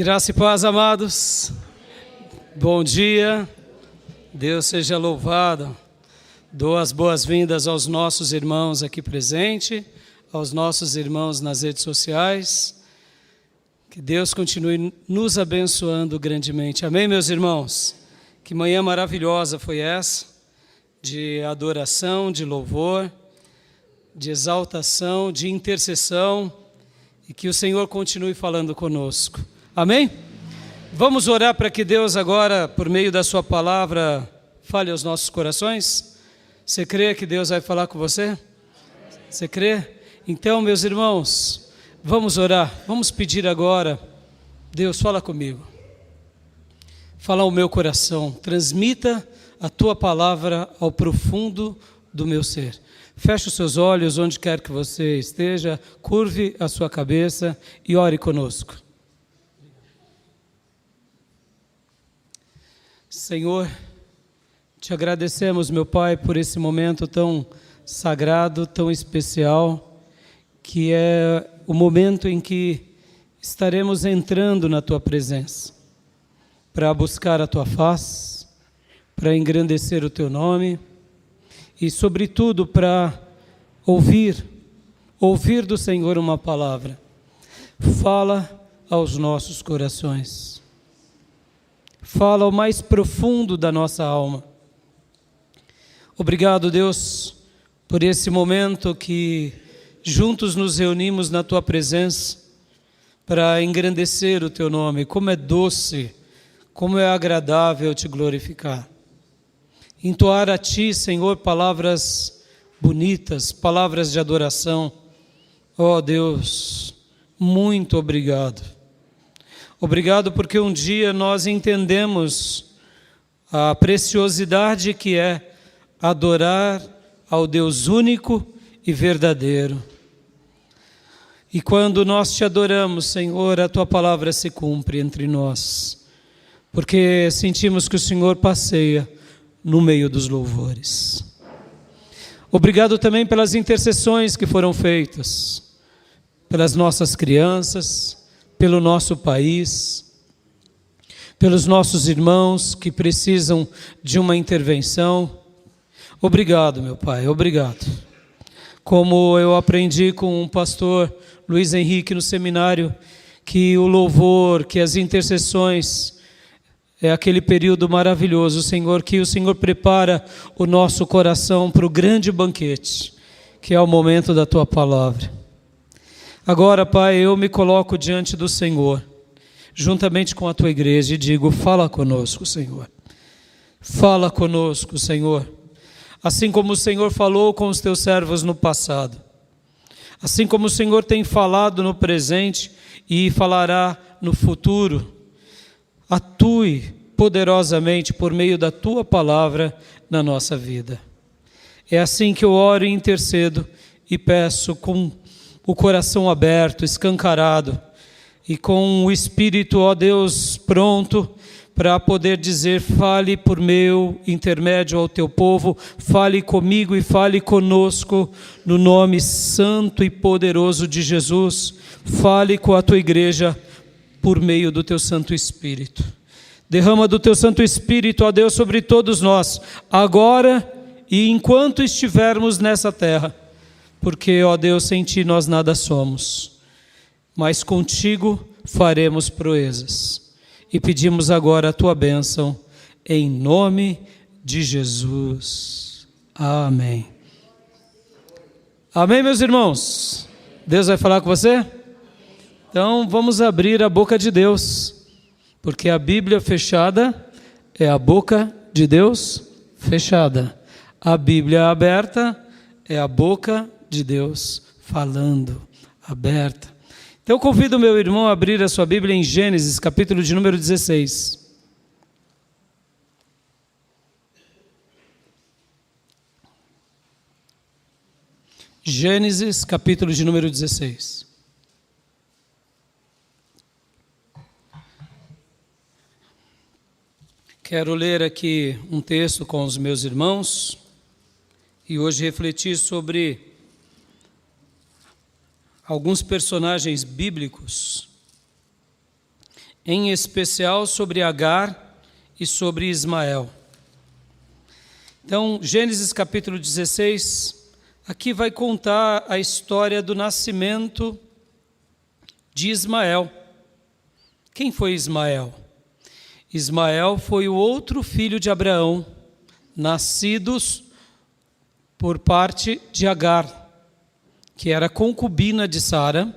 Graça e paz, amados. Bom dia. Deus seja louvado. Dou as boas-vindas aos nossos irmãos aqui presentes, aos nossos irmãos nas redes sociais. Que Deus continue nos abençoando grandemente. Amém, meus irmãos? Que manhã maravilhosa foi essa, de adoração, de louvor, de exaltação, de intercessão, e que o Senhor continue falando conosco. Amém? Vamos orar para que Deus agora, por meio da sua palavra, fale aos nossos corações? Você crê que Deus vai falar com você? Você crê? Então, meus irmãos, vamos orar, vamos pedir agora, Deus, fala comigo. Fala ao meu coração, transmita a tua palavra ao profundo do meu ser. Feche os seus olhos onde quer que você esteja, curve a sua cabeça e ore conosco. Senhor, te agradecemos, meu Pai, por esse momento tão sagrado, tão especial, que é o momento em que estaremos entrando na Tua presença, para buscar a Tua face, para engrandecer o Teu nome e, sobretudo, para ouvir do Senhor uma palavra. Fala aos nossos corações. Fala ao mais profundo da nossa alma. Obrigado, Deus, por esse momento que juntos nos reunimos na Tua presença para engrandecer o Teu nome. Como é doce, como é agradável Te glorificar. Entoar a Ti, Senhor, palavras bonitas, palavras de adoração. Ó Deus, muito obrigado. Obrigado porque um dia nós entendemos a preciosidade que é adorar ao Deus único e verdadeiro. E quando nós Te adoramos, Senhor, a Tua palavra se cumpre entre nós, porque sentimos que o Senhor passeia no meio dos louvores. Obrigado também pelas intercessões que foram feitas, pelas nossas crianças, pelo nosso país, pelos nossos irmãos que precisam de uma intervenção. Obrigado, meu Pai, obrigado. Como eu aprendi com o pastor Luiz Henrique no seminário, que o louvor, que as intercessões é aquele período maravilhoso, Senhor, que o Senhor prepara o nosso coração para o grande banquete, que é o momento da Tua palavra. Agora, Pai, eu me coloco diante do Senhor, juntamente com a Tua igreja, e digo, fala conosco, Senhor. Fala conosco, Senhor. Assim como o Senhor falou com os Teus servos no passado, assim como o Senhor tem falado no presente e falará no futuro, atue poderosamente por meio da Tua palavra na nossa vida. É assim que eu oro e intercedo e peço com o coração aberto, escancarado e com o Espírito, ó Deus, pronto para poder dizer, fale por meu intermédio ao Teu povo, fale comigo e fale conosco no nome santo e poderoso de Jesus. Fale com a Tua igreja por meio do Teu Santo Espírito. Derrama do Teu Santo Espírito, ó Deus, sobre todos nós, agora e enquanto estivermos nessa terra, porque, ó Deus, sem Ti nós nada somos, mas contigo faremos proezas. E pedimos agora a Tua bênção, em nome de Jesus. Amém. Amém, meus irmãos? Deus vai falar com você? Então, vamos abrir a boca de Deus, porque a Bíblia fechada é a boca de Deus fechada. A Bíblia aberta é a boca de Deus falando, aberta. Então eu convido o meu irmão a abrir a sua Bíblia em Gênesis, capítulo de número 16. Gênesis, capítulo de número 16. Quero ler aqui um texto com os meus irmãos e hoje refletir sobre alguns personagens bíblicos em especial sobre Agar e sobre Ismael. Então, Gênesis capítulo 16, aqui vai contar a história do nascimento de Ismael. Quem foi Ismael? Ismael foi o outro filho de Abraão, nascidos por parte de Agar, que era concubina de Sara,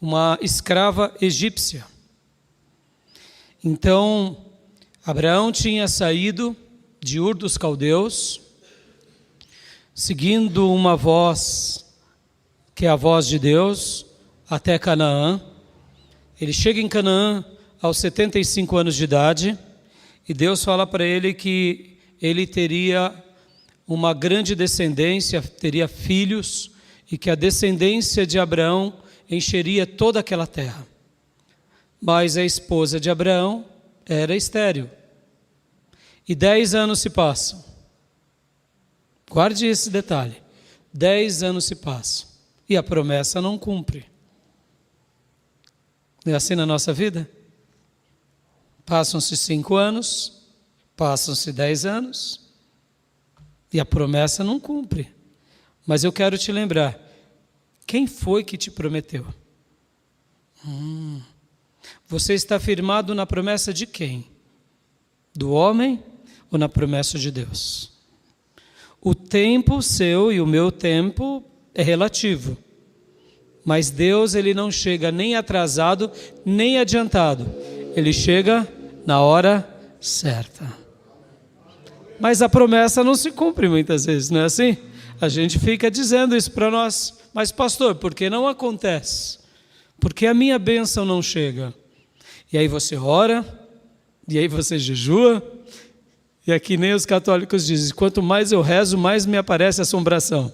uma escrava egípcia. Então, Abraão tinha saído de Ur dos Caldeus, seguindo uma voz, que é a voz de Deus, até Canaã. Ele chega em Canaã aos 75 anos de idade, e Deus fala para ele que ele teria uma grande descendência, teria filhos, e que a descendência de Abraão encheria toda aquela terra. Mas a esposa de Abraão era estéril. E 10 anos se passam. Guarde esse detalhe. 10 anos se passam. E a promessa não cumpre. Não é assim na nossa vida? Passam-se 5 anos, passam-se 10 anos, e a promessa não cumpre. Mas eu quero te lembrar, quem foi que te prometeu? Você está firmado na promessa de quem? Do homem ou na promessa de Deus? O tempo seu e o meu tempo é relativo. Mas Deus, ele não chega nem atrasado, nem adiantado. Ele chega na hora certa. Mas a promessa não se cumpre muitas vezes, não é assim? A gente fica dizendo isso para nós. Mas pastor, por que não acontece? Porque a minha bênção não chega. E aí você ora, e aí você jejua, e aqui nem os católicos dizem, quanto mais eu rezo, mais me aparece assombração.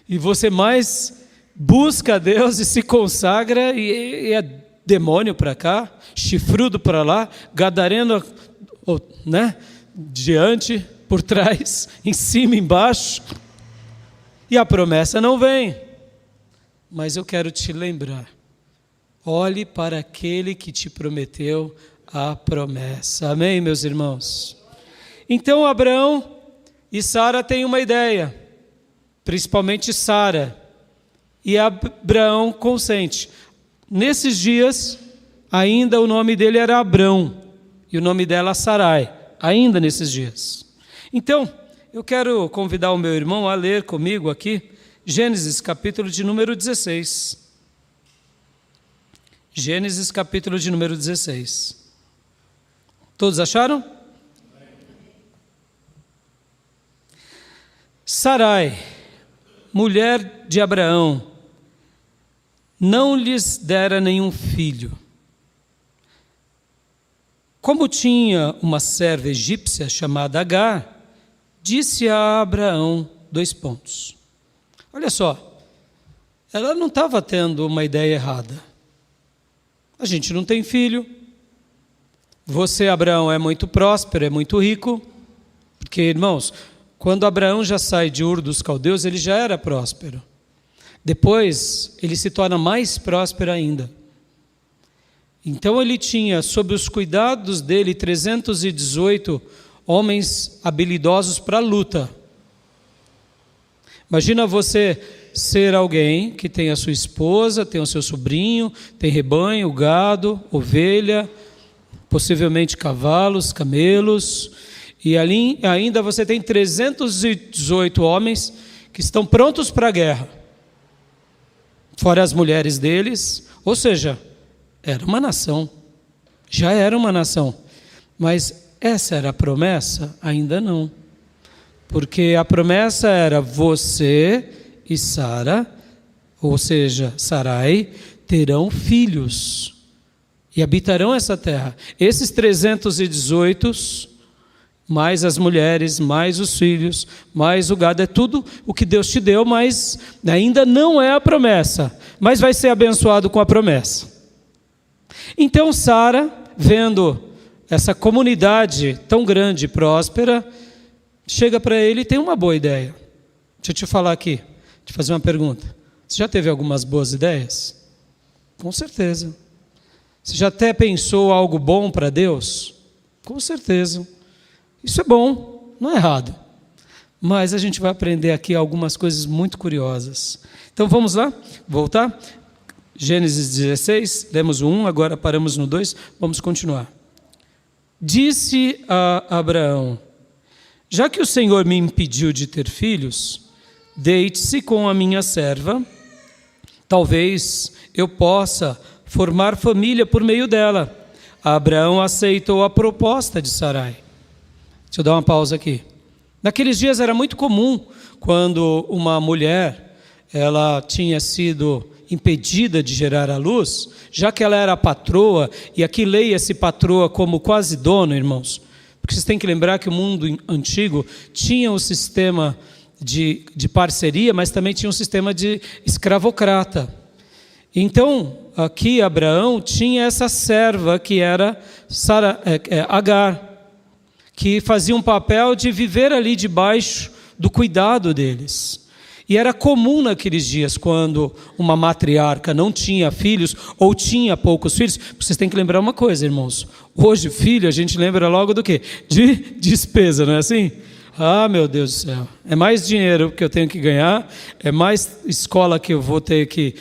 E você mais busca a Deus e se consagra, e é demônio para cá, chifrudo para lá, gadareno, né? Diante, por trás, em cima, embaixo, e a promessa não vem. Mas eu quero te lembrar, olhe para aquele que te prometeu a promessa. Amém, meus irmãos? Então Abraão e Sara têm uma ideia, principalmente Sara, e Abraão consente. Nesses dias, ainda o nome dele era Abrão, e o nome dela Sarai, ainda nesses dias. Então, eu quero convidar o meu irmão a ler comigo aqui, Gênesis capítulo de número 16. Gênesis capítulo de número 16. Todos acharam? Sarai, mulher de Abraão, não lhes dera nenhum filho. Como tinha uma serva egípcia chamada Agar, disse a Abraão, : Olha só, ela não estava tendo uma ideia errada. A gente não tem filho. Você, Abraão, é muito próspero, é muito rico. Porque, irmãos, quando Abraão já sai de Ur dos Caldeus, ele já era próspero. Depois, ele se torna mais próspero ainda. Então, ele tinha, sob os cuidados dele, 318 homens habilidosos para a luta. Imagina você ser alguém que tem a sua esposa, tem o seu sobrinho, tem rebanho, gado, ovelha, possivelmente cavalos, camelos, e ali ainda você tem 318 homens que estão prontos para a guerra, fora as mulheres deles, ou seja, era uma nação, já era uma nação, mas essa era a promessa? Ainda não, porque a promessa era você e Sara, ou seja, Sarai, terão filhos e habitarão essa terra. Esses 318, mais as mulheres, mais os filhos, mais o gado, é tudo o que Deus te deu, mas ainda não é a promessa, mas vai ser abençoado com a promessa. Então Sara, vendo essa comunidade tão grande e próspera, chega para ele e tem uma boa ideia. Deixa eu te falar aqui, te fazer uma pergunta. Você já teve algumas boas ideias? Com certeza. Você já até pensou algo bom para Deus? Com certeza. Isso é bom, não é errado. Mas a gente vai aprender aqui algumas coisas muito curiosas. Então vamos lá? Voltar? Gênesis 16, lemos o 1, agora paramos no 2, vamos continuar. Disse a Abraão: já que o Senhor me impediu de ter filhos, deite-se com a minha serva, talvez eu possa formar família por meio dela. Abraão aceitou a proposta de Sarai. Deixa eu dar uma pausa aqui. Naqueles dias era muito comum, quando uma mulher ela tinha sido impedida de gerar à luz, já que ela era patroa, e aqui leia-se patroa como quase dono, irmãos, porque vocês têm que lembrar que o mundo antigo tinha um sistema de parceria, mas também tinha um sistema de escravocrata. Então, aqui Abraão tinha essa serva que era Agar, que fazia um papel de viver ali debaixo do cuidado deles. E era comum naqueles dias, quando uma matriarca não tinha filhos ou tinha poucos filhos. Vocês têm que lembrar uma coisa, irmãos. Hoje, filho, a gente lembra logo do quê? De despesa, não é assim? Ah, meu Deus do céu. É mais dinheiro que eu tenho que ganhar, é mais escola que eu vou ter que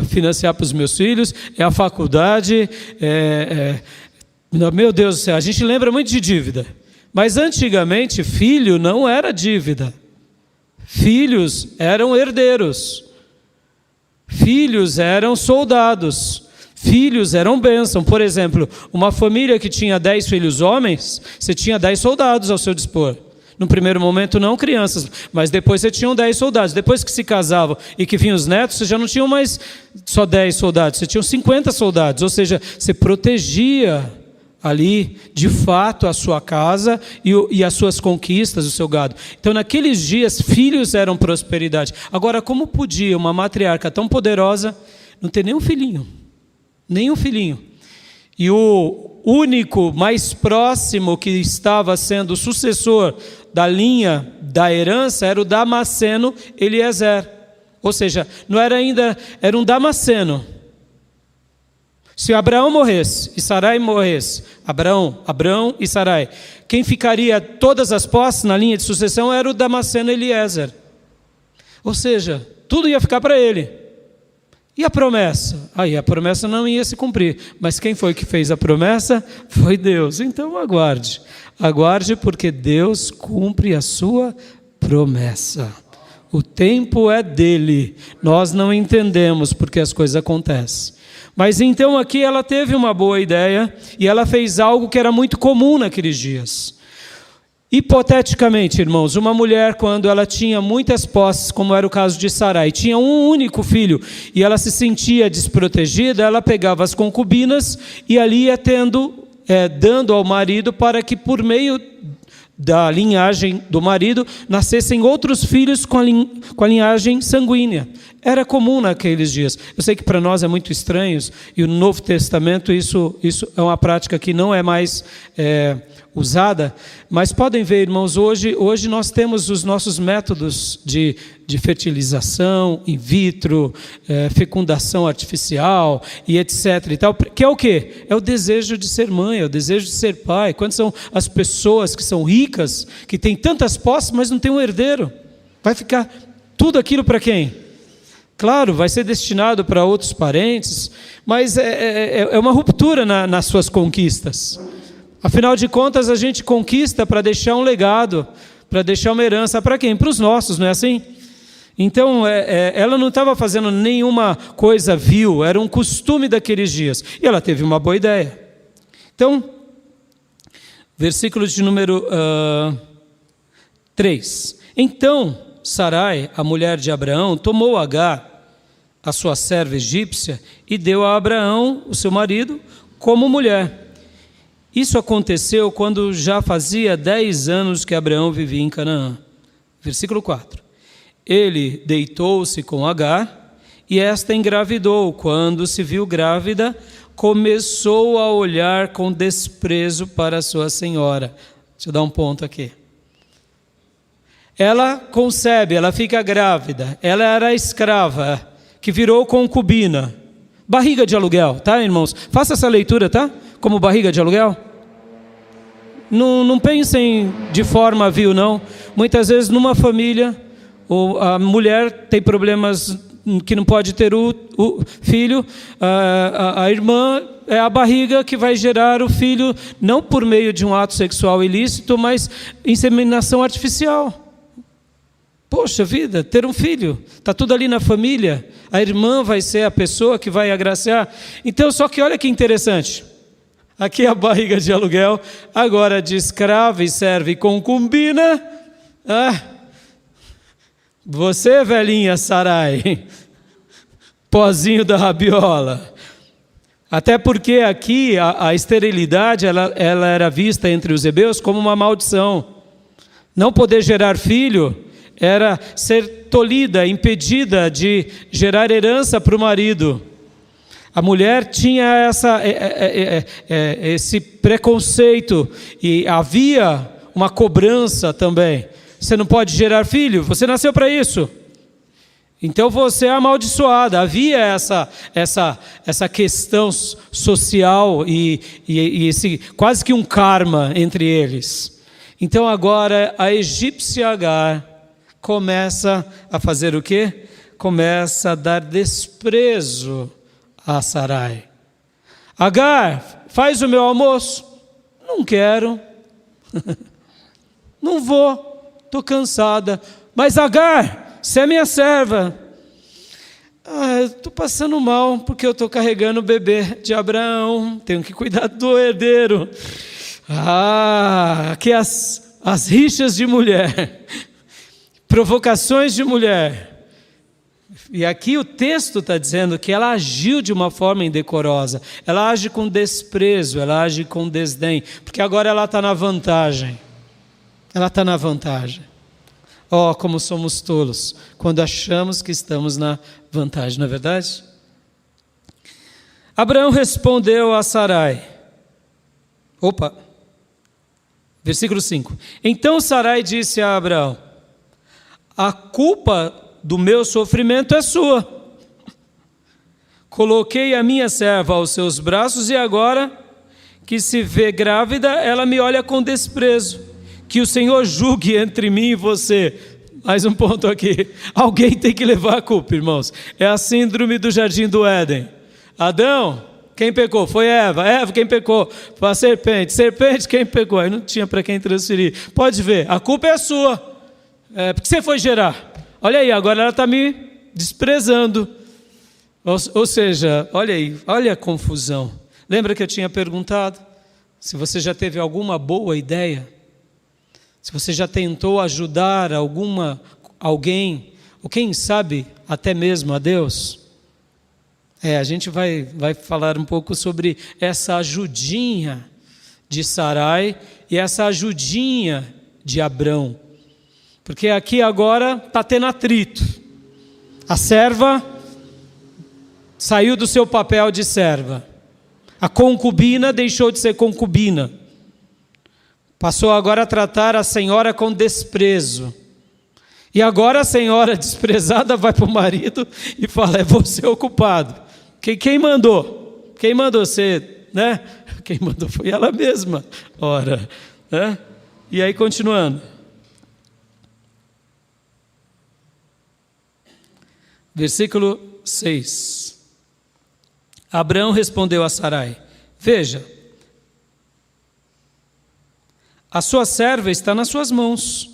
financiar para os meus filhos, é a faculdade, meu Deus do céu, a gente lembra muito de dívida. Mas antigamente, filho não era dívida. Filhos eram herdeiros. Filhos eram soldados. Filhos eram bênção. Por exemplo, uma família que tinha 10 filhos homens, você tinha 10 soldados ao seu dispor. No primeiro momento não crianças, mas depois você tinha 10 soldados. Depois que se casavam e que vinham os netos, você já não tinha mais só 10 soldados, você tinha 50 soldados. Ou seja, você protegia ali, de fato, a sua casa e as suas conquistas, o seu gado. Então, naqueles dias, filhos eram prosperidade. Agora, como podia uma matriarca tão poderosa não ter nenhum filhinho? Nenhum filhinho. E o único mais próximo que estava sendo o sucessor da linha da herança era o Damasceno Eliezer. Ou seja, não era ainda, era um Damasceno. Se Abraão morresse e Sarai morresse, Abraão e Sarai, quem ficaria todas as posses na linha de sucessão era o Damasceno Eliezer. Ou seja, tudo ia ficar para ele. E a promessa? Aí a promessa não ia se cumprir. Mas quem foi que fez a promessa? Foi Deus. Então aguarde. Aguarde, porque Deus cumpre a sua promessa. O tempo é dele. Nós não entendemos porque as coisas acontecem. Mas então aqui ela teve uma boa ideia e ela fez algo que era muito comum naqueles dias. Hipoteticamente, irmãos, uma mulher, quando ela tinha muitas posses, como era o caso de Sarai, tinha um único filho e ela se sentia desprotegida, ela pegava as concubinas e ali ia dando ao marido para que por meio da linhagem do marido nascessem outros filhos com a linhagem sanguínea. Era comum naqueles dias. Eu sei que para nós é muito estranho, e no Novo Testamento isso é uma prática que não é mais usada, mas podem ver, irmãos, hoje nós temos os nossos métodos de fertilização in vitro, fecundação artificial e etc. e tal, que é o quê? É o desejo de ser mãe, é o desejo de ser pai. Quando são as pessoas que são ricas, que têm tantas posses, mas não tem um herdeiro? Vai ficar tudo aquilo para quem? Claro, vai ser destinado para outros parentes, mas é uma ruptura nas suas conquistas. Afinal de contas, a gente conquista para deixar um legado, para deixar uma herança para quem? Para os nossos, não é assim? Então, ela não estava fazendo nenhuma coisa vil, era um costume daqueles dias. E ela teve uma boa ideia. Então, versículo de número 3. Então, Sarai, a mulher de Abraão, tomou Agar, a sua serva egípcia, e deu a Abraão, o seu marido, como mulher. Isso aconteceu quando já fazia 10 anos que Abraão vivia em Canaã. Versículo 4. Ele deitou-se com Agar, e esta engravidou. Quando se viu grávida, começou a olhar com desprezo para sua senhora. Deixa eu dar um ponto aqui. Ela concebe, ela fica grávida. Ela era escrava, que virou concubina Barriga de aluguel, tá, irmãos? Faça essa leitura, tá? Como barriga de aluguel. Não pensem de forma vil, não. Muitas vezes numa família, a mulher tem problemas que não pode ter o filho, a irmã é a barriga que vai gerar o filho, não por meio de um ato sexual ilícito, mas inseminação artificial. Poxa vida, ter um filho, está tudo ali na família, a irmã vai ser a pessoa que vai agraciar. Então, só que olha que interessante, aqui a barriga de aluguel, agora de escrava e serve concubina. Você, velhinha Sarai, pozinho da rabiola. Até porque aqui a esterilidade ela era vista entre os hebreus como uma maldição. Não poder gerar filho era ser tolhida, impedida de gerar herança para o marido. A mulher tinha esse preconceito e havia uma cobrança também. Você não pode gerar filho, você nasceu para isso. Então você é amaldiçoada. Havia essa questão social e esse, quase que um karma entre eles. Então agora a egípcia Agar começa a fazer o quê? Começa a dar desprezo a Sarai. Agar, faz o meu almoço. Não quero. Não vou. Estou cansada. Mas Agar, você é minha serva. Estou passando mal porque eu estou carregando o bebê de Abraão. Tenho que cuidar do herdeiro. Aqui as rixas de mulher. Provocações de mulher. E aqui o texto está dizendo que ela agiu de uma forma indecorosa. Ela age com desprezo, ela age com desdém. Porque agora ela está na vantagem. Ela está na vantagem. Como somos tolos quando achamos que estamos na vantagem, não é verdade? Abraão respondeu a Sarai. Versículo 5. Então Sarai disse a Abraão: a culpa do meu sofrimento é sua. Coloquei a minha serva aos seus braços e agora que se vê grávida, ela me olha com desprezo. Que o Senhor julgue entre mim e você. Mais um ponto aqui. Alguém tem que levar a culpa, irmãos. É a síndrome do jardim do Éden. Adão, quem pecou? Foi Eva. Eva, quem pecou? Foi a serpente. Serpente, quem pecou? Aí não tinha para quem transferir. Pode ver, a culpa é sua. Porque você foi gerar. Olha aí, agora ela está me desprezando. Ou seja, olha aí, olha a confusão. Lembra que eu tinha perguntado se você já teve alguma boa ideia? Se você já tentou ajudar alguém, ou quem sabe até mesmo a Deus? A gente vai falar um pouco sobre essa ajudinha de Sarai e essa ajudinha de Abrão. Porque aqui agora está tendo atrito. A serva saiu do seu papel de serva. A concubina deixou de ser concubina. Passou agora a tratar a senhora com desprezo. E agora a senhora desprezada vai para o marido e fala: é você o culpado. Quem mandou? Quem mandou ser, né? Quem mandou foi ela mesma. Ora, né? E aí continuando. Versículo 6. Abraão respondeu a Sarai: veja, a sua serva está nas suas mãos,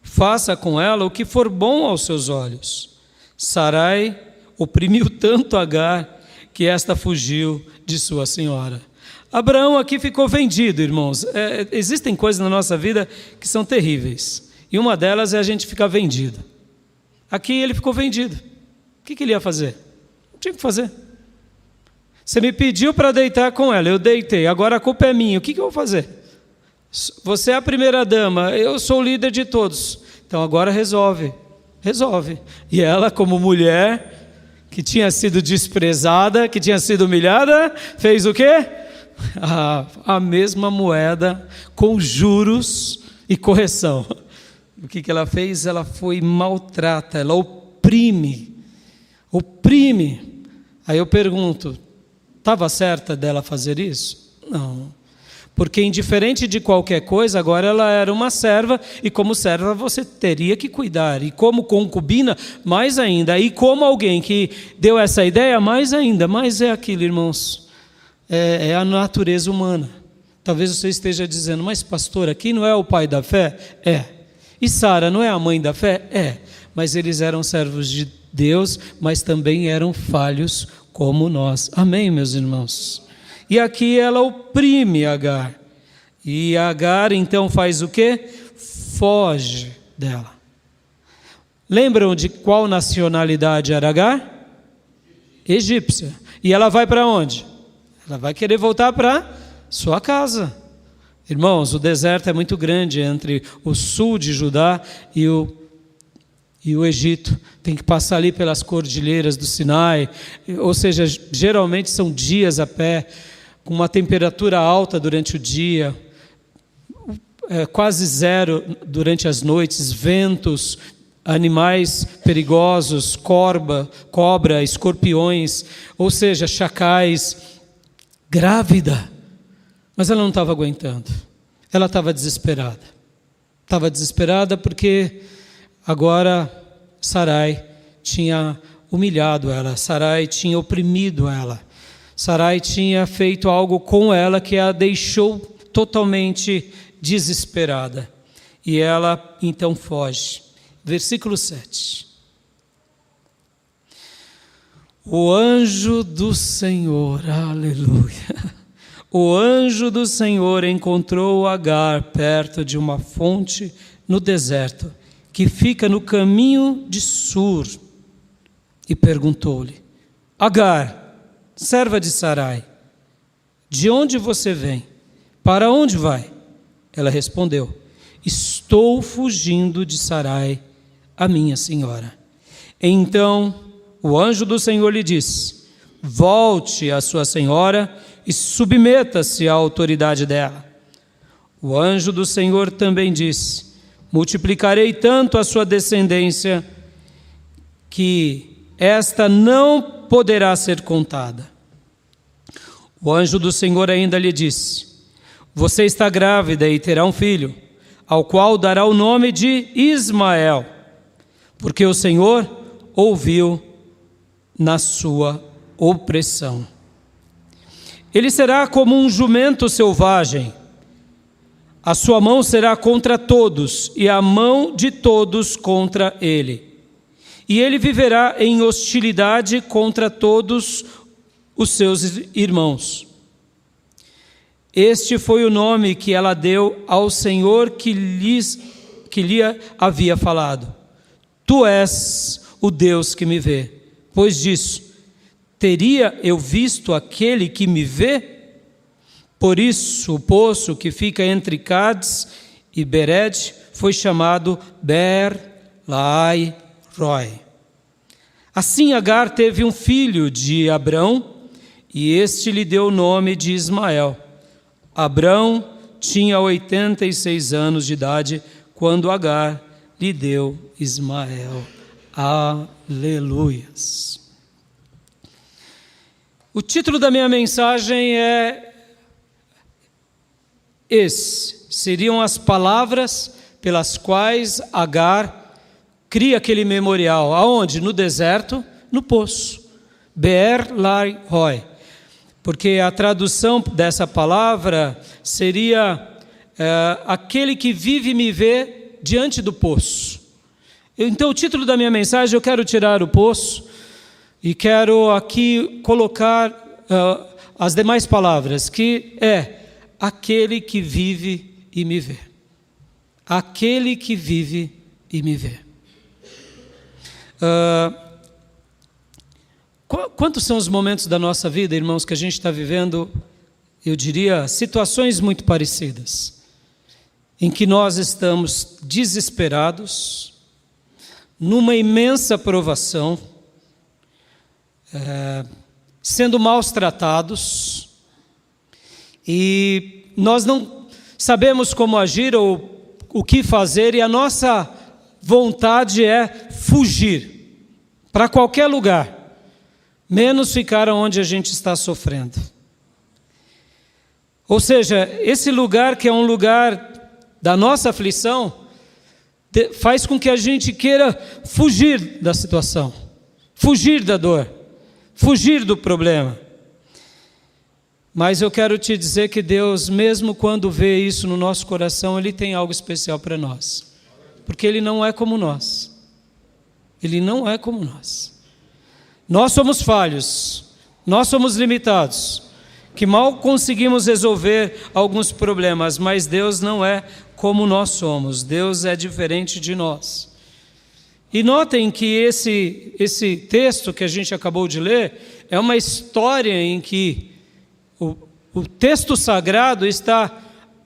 faça com ela o que for bom aos seus olhos. Sarai oprimiu tanto Agar que esta fugiu de sua senhora. Abraão aqui ficou vendido, irmãos. Existem coisas na nossa vida que são terríveis, e uma delas é a gente ficar vendido. Aqui ele ficou vendido. O que ele ia fazer? Não tinha o que fazer. Você me pediu para deitar com ela, eu deitei, agora a culpa é minha, o que eu vou fazer? Você é a primeira dama, eu sou o líder de todos, então agora resolve. E ela, como mulher que tinha sido desprezada, que tinha sido humilhada, fez o quê? A mesma moeda com juros e correção. O que ela fez? Ela foi maltrata, ela oprime Aí eu pergunto, estava certa dela fazer isso? Não. Porque indiferente de qualquer coisa, agora ela era uma serva, e como serva você teria que cuidar. E como concubina, mais ainda. E como alguém que deu essa ideia, mais ainda. Mas é aquilo, irmãos, é a natureza humana. Talvez você esteja dizendo, mas pastor, aqui não é o pai da fé? É. E Sara não é a mãe da fé? É. Mas eles eram servos de Deus, mas também eram falhos como nós. Amém, meus irmãos? E aqui ela oprime Agar. E Agar então faz o quê? Foge dela. Lembram de qual nacionalidade era Agar? Egípcia. E ela vai para onde? Ela vai querer voltar para sua casa. Irmãos, o deserto é muito grande entre o sul de Judá e o Egito. Tem que passar ali pelas cordilheiras do Sinai. Ou seja, geralmente são dias a pé, com uma temperatura alta durante o dia, quase zero durante as noites, ventos, animais perigosos, cobra, escorpiões, ou seja, chacais, grávida. Mas ela não estava aguentando, ela estava desesperada. Estava desesperada porque agora Sarai tinha humilhado ela, Sarai tinha oprimido ela. Sarai tinha feito algo com ela que a deixou totalmente desesperada. E ela então foge. Versículo 7. O anjo do Senhor, aleluia. O anjo do Senhor encontrou Agar perto de uma fonte no deserto, que fica no caminho de Sur, e perguntou-lhe: Agar, serva de Sarai, de onde você vem? Para onde vai? Ela respondeu: estou fugindo de Sarai, a minha senhora. Então o anjo do Senhor lhe disse: volte à sua senhora e submeta-se à autoridade dela. O anjo do Senhor também disse: multiplicarei tanto a sua descendência que esta não poderá ser contada. O anjo do Senhor ainda lhe disse: você está grávida e terá um filho, ao qual dará o nome de Ismael, porque o Senhor ouviu na sua opressão. Ele será como um jumento selvagem, a sua mão será contra todos, e a mão de todos contra ele. E ele viverá em hostilidade contra todos os seus irmãos. Este foi o nome que ela deu ao Senhor que lhe havia falado: tu és o Deus que me vê. Pois disso, teria eu visto aquele que me vê? Por isso, o poço que fica entre Cádiz e Bered foi chamado Beer-Lahai-Roi. Assim Agar teve um filho de Abrão, e este lhe deu o nome de Ismael. Abrão tinha 86 anos de idade quando Agar lhe deu Ismael. Aleluias. O título da minha mensagem é esse. Seriam as palavras pelas quais Agar cria aquele memorial. Aonde? No deserto, no poço. Beer-Lahai-Roi. Porque a tradução dessa palavra seria aquele que vive e me vê diante do poço. Então o título da minha mensagem, eu quero tirar o poço e quero aqui colocar as demais palavras, que é aquele que vive e me vê. Aquele que vive e me vê. Quantos são os momentos da nossa vida, irmãos, que a gente está vivendo, eu diria, situações muito parecidas, em que nós estamos desesperados, numa imensa provação, sendo maus tratados, e nós não sabemos como agir ou o que fazer, e a nossa vontade é fugir para qualquer lugar, menos ficar onde a gente está sofrendo. Ou seja, esse lugar que é um lugar da nossa aflição, faz com que a gente queira fugir da situação, fugir da dor, fugir do problema. Mas eu quero te dizer que Deus, mesmo quando vê isso no nosso coração, Ele tem algo especial para nós. Porque Ele não é como nós. Ele não é como nós. Nós somos falhos, nós somos limitados, que mal conseguimos resolver alguns problemas, mas Deus não é como nós somos. Deus é diferente de nós. E notem que esse texto que a gente acabou de ler é uma história em que o texto sagrado está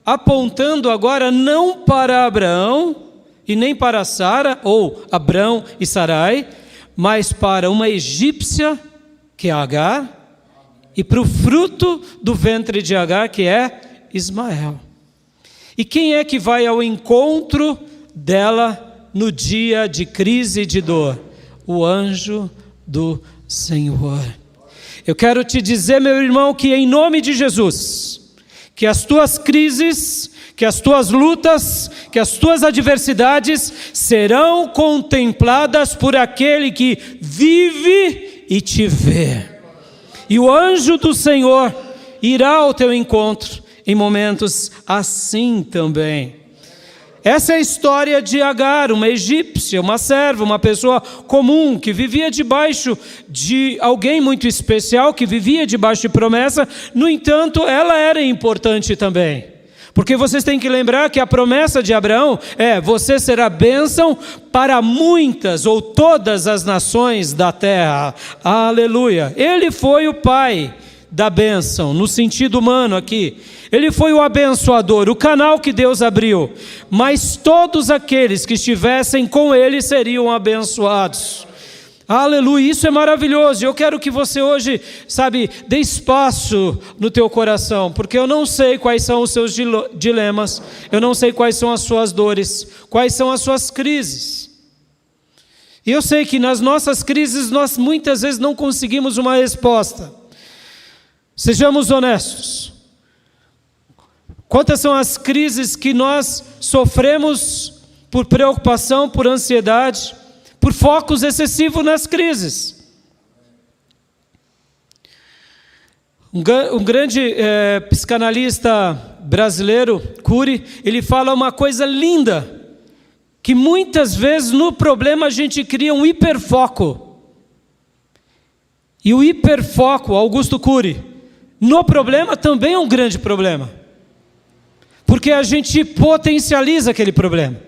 apontando agora não para Abraão e nem para Sara, ou Abrão e Sarai, mas para uma egípcia, que é Agar, e para o fruto do ventre de Agar, que é Ismael. E quem é que vai ao encontro dela no dia de crise e de dor? O anjo do Senhor. Eu quero te dizer, meu irmão, que em nome de Jesus, que as tuas crises, que as tuas lutas, que as tuas adversidades serão contempladas por aquele que vive e te vê. E o anjo do Senhor irá ao teu encontro em momentos assim também. Essa é a história de Agar, uma egípcia, uma serva, uma pessoa comum, que vivia debaixo de alguém muito especial, que vivia debaixo de promessa. No entanto, ela era importante também. Porque vocês têm que lembrar que a promessa de Abraão é: você será bênção para muitas ou todas as nações da terra. Aleluia! Ele foi o pai da bênção, no sentido humano aqui. Ele foi o abençoador, o canal que Deus abriu. Mas todos aqueles que estivessem com ele seriam abençoados. Aleluia, isso é maravilhoso. Eu quero que você hoje, dê espaço no teu coração, porque eu não sei quais são os seus dilemas, eu não sei quais são as suas dores, quais são as suas crises. E eu sei que nas nossas crises nós muitas vezes não conseguimos uma resposta. Sejamos honestos. Quantas são as crises que nós sofremos por preocupação, por ansiedade, por focos excessivos nas crises? Um grande psicanalista brasileiro, Cury, ele fala uma coisa linda, que muitas vezes no problema a gente cria um hiperfoco. E o hiperfoco, Augusto Cury, no problema também é um grande problema. Porque a gente potencializa aquele problema.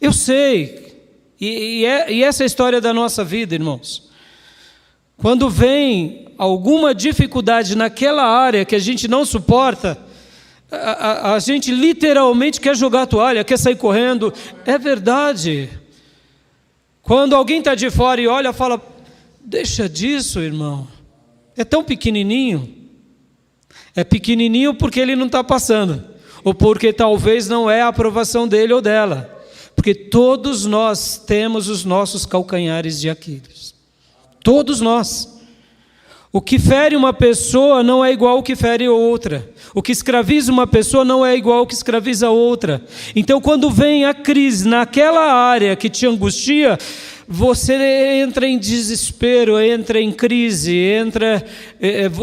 Eu sei. E essa é a história da nossa vida, irmãos. Quando vem alguma dificuldade naquela área que a gente não suporta, a gente literalmente quer jogar a toalha, quer sair correndo. É verdade. Quando alguém está de fora e olha, fala: deixa disso, irmão. É tão pequenininho. É pequenininho porque ele não está passando. Ou porque talvez não é a aprovação dele ou dela. Porque todos nós temos os nossos calcanhares de Aquiles. Todos nós. O que fere uma pessoa não é igual ao que fere outra. O que escraviza uma pessoa não é igual ao que escraviza outra. Então, quando vem a crise naquela área que te angustia, você entra em desespero, entra em crise,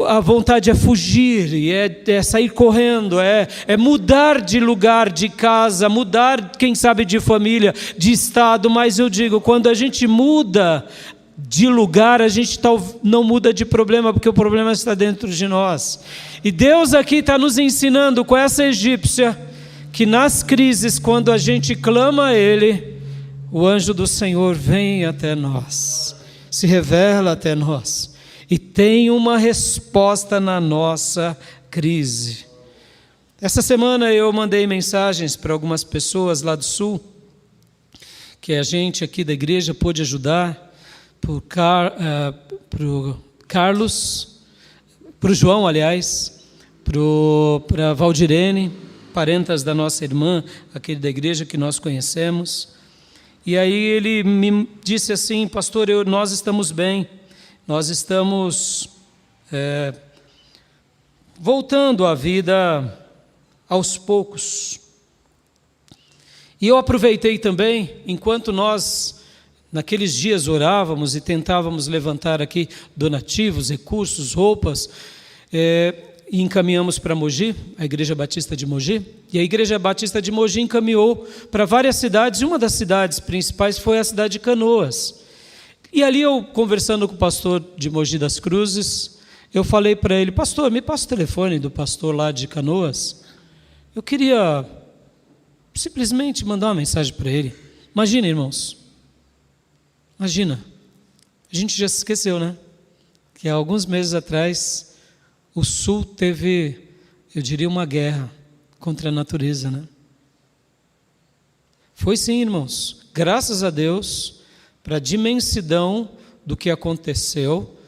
a vontade é fugir, é sair correndo, é mudar de lugar, de casa, mudar, quem sabe, de família, de estado. Mas eu digo, quando a gente muda de lugar, a gente não muda de problema, porque o problema está dentro de nós. E Deus aqui está nos ensinando com essa egípcia, que nas crises, quando a gente clama a Ele, o anjo do Senhor vem até nós, se revela até nós, e tem uma resposta na nossa crise. Essa semana eu mandei mensagens para algumas pessoas lá do Sul, que a gente aqui da igreja pôde ajudar, para o Carlos, para o João, aliás, para a Valdirene, parentas da nossa irmã, aquele da igreja que nós conhecemos. E aí ele me disse assim: pastor, nós estamos bem, nós estamos voltando à vida aos poucos. E eu aproveitei também, enquanto nós, naqueles dias, orávamos e tentávamos levantar aqui donativos, recursos, roupas, e encaminhamos para Mogi, a Igreja Batista de Mogi, e a Igreja Batista de Mogi encaminhou para várias cidades, e uma das cidades principais foi a cidade de Canoas. E ali eu, conversando com o pastor de Mogi das Cruzes, eu falei para ele: pastor, me passa o telefone do pastor lá de Canoas, eu queria simplesmente mandar uma mensagem para ele. Imagina, irmãos, imagina, a gente já se esqueceu, né? Que há alguns meses atrás, o Sul teve, eu diria, uma guerra contra a natureza, né? Foi sim, irmãos, graças a Deus, para a dimensão do que aconteceu,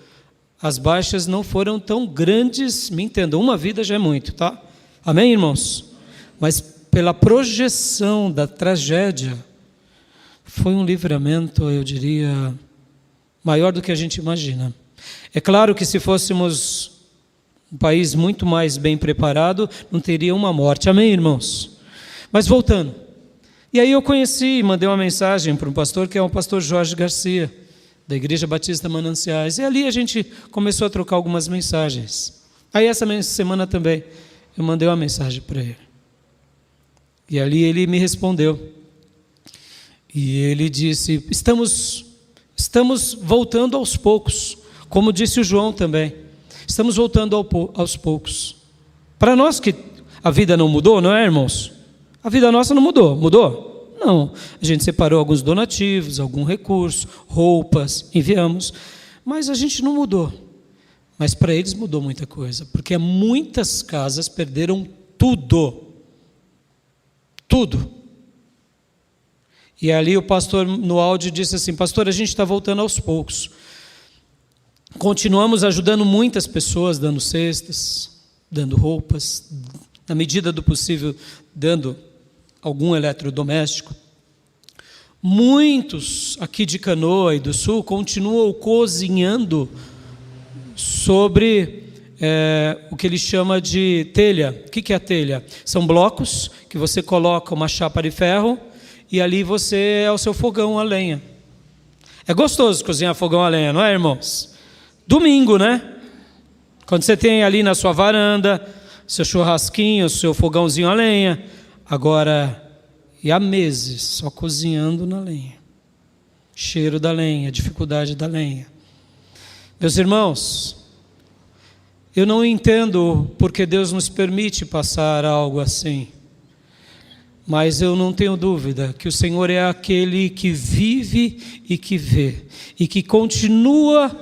as baixas não foram tão grandes, me entendam, uma vida já é muito, tá? Amém, irmãos? Mas pela projeção da tragédia, foi um livramento, eu diria, maior do que a gente imagina. É claro que se fôssemos um país muito mais bem preparado, não teria uma morte. Amém, irmãos? Mas voltando. E aí eu conheci, mandei uma mensagem para um pastor, que é o pastor Jorge Garcia, da Igreja Batista Mananciais. E ali a gente começou a trocar algumas mensagens. Aí essa semana também, eu mandei uma mensagem para ele. E ali ele me respondeu. E ele disse: estamos voltando aos poucos, como disse o João também. Estamos voltando aos poucos. Para nós que a vida não mudou, não é, irmãos? A vida nossa não mudou. Mudou? Não. A gente separou alguns donativos, algum recurso, roupas, enviamos. Mas a gente não mudou. Mas para eles mudou muita coisa. Porque muitas casas perderam tudo. Tudo. E ali o pastor no áudio disse assim: pastor, a gente está voltando aos poucos. Continuamos ajudando muitas pessoas, dando cestas, dando roupas, na medida do possível, dando algum eletrodoméstico. Muitos aqui de Canoa e do Sul continuam cozinhando sobre o que ele chama de telha. O que é a telha? São blocos que você coloca uma chapa de ferro e ali você é o seu fogão a lenha. É gostoso cozinhar fogão a lenha, não é, irmãos? Domingo, né? Quando você tem ali na sua varanda, seu churrasquinho, seu fogãozinho a lenha. Agora, e há meses só cozinhando na lenha. Cheiro da lenha, dificuldade da lenha. Meus irmãos, eu não entendo porque Deus nos permite passar algo assim. Mas eu não tenho dúvida que o Senhor é aquele que vive e que vê. E que continua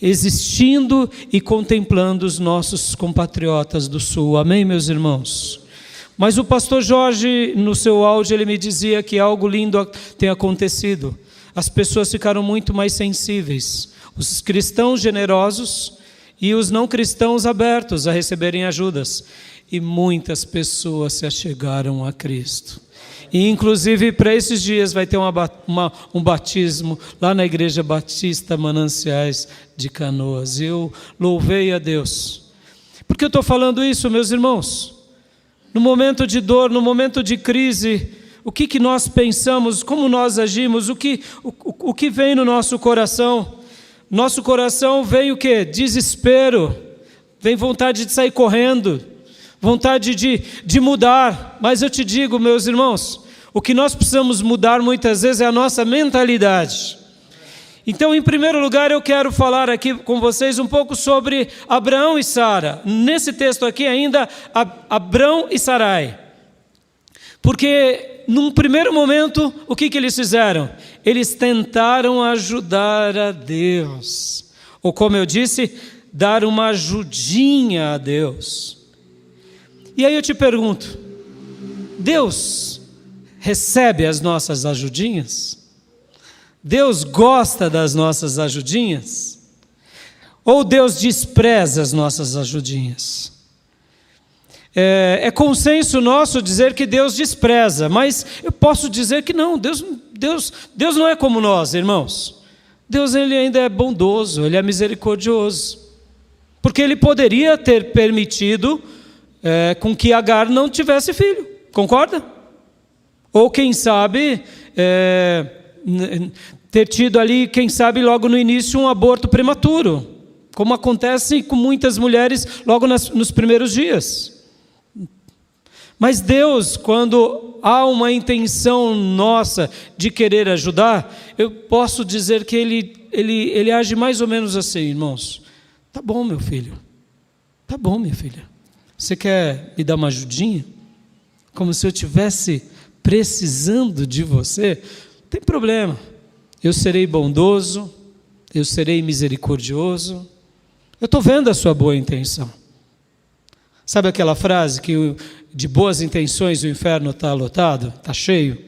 existindo e contemplando os nossos compatriotas do Sul. Amém, meus irmãos? Mas o pastor Jorge, no seu áudio, ele me dizia que algo lindo tem acontecido. As pessoas ficaram muito mais sensíveis. Os cristãos generosos e os não cristãos abertos a receberem ajudas. E muitas pessoas se achegaram a Cristo. E inclusive para esses dias vai ter um batismo lá na Igreja Batista Mananciais de Canoas. Eu louvei a Deus. Por que eu estou falando isso, meus irmãos? No momento de dor, no momento de crise, o que nós pensamos, como nós agimos, o que vem no nosso coração? Nosso coração vem o quê? Desespero, vem vontade de sair correndo, vontade de mudar. Mas eu te digo, meus irmãos, o que nós precisamos mudar muitas vezes é a nossa mentalidade. Então, em primeiro lugar, eu quero falar aqui com vocês um pouco sobre Abraão e Sara. Nesse texto aqui ainda, Abrão e Sarai. Porque, num primeiro momento, o que eles fizeram? Eles tentaram ajudar a Deus. Ou como eu disse, dar uma ajudinha a Deus. E aí eu te pergunto, Deus recebe as nossas ajudinhas? Deus gosta das nossas ajudinhas? Ou Deus despreza as nossas ajudinhas? É consenso nosso dizer que Deus despreza, mas eu posso dizer que não, Deus não é como nós, irmãos. Deus ele ainda é bondoso, Ele é misericordioso. Porque Ele poderia ter permitido com que Agar não tivesse filho, concorda? Ou quem sabe, ter tido ali, quem sabe logo no início, um aborto prematuro, como acontece com muitas mulheres logo nos primeiros dias. Mas Deus, quando há uma intenção nossa de querer ajudar, eu posso dizer que Ele age mais ou menos assim, irmãos. Tá bom, meu filho. Tá bom, minha filha. Você quer me dar uma ajudinha? Como se eu estivesse precisando de você? Não tem problema. Eu serei bondoso, eu serei misericordioso. Eu estou vendo a sua boa intenção. Sabe aquela frase que de boas intenções o inferno está lotado, está cheio?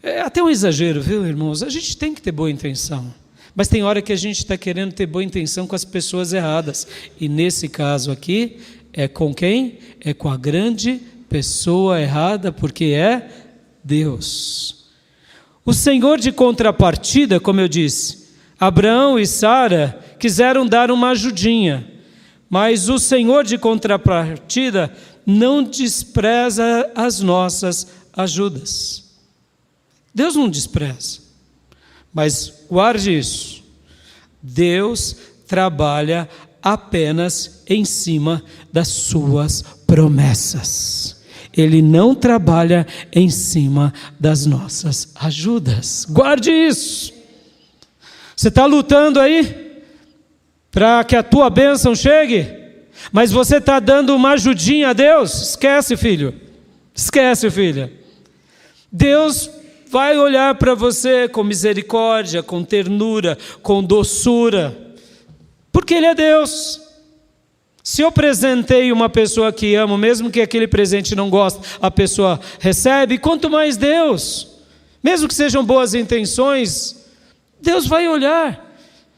É até um exagero, viu, irmãos? A gente tem que ter boa intenção. Mas tem hora que a gente está querendo ter boa intenção com as pessoas erradas. E nesse caso aqui, é com quem? É com a grande pessoa errada, porque é Deus. O Senhor de contrapartida, como eu disse, Abraão e Sara quiseram dar uma ajudinha, mas o Senhor de contrapartida não despreza as nossas ajudas. Deus não despreza, mas guarde isso. Deus trabalha apenas em cima das suas promessas. Ele não trabalha em cima das nossas ajudas. Guarde isso. Você está lutando aí para que a tua bênção chegue, mas você está dando uma ajudinha a Deus? Esquece, filho. Esquece, filha. Deus vai olhar para você com misericórdia, com ternura, com doçura, porque Ele é Deus. Se eu presentei uma pessoa que amo, mesmo que aquele presente não goste, a pessoa recebe, quanto mais Deus. Mesmo que sejam boas intenções, Deus vai olhar.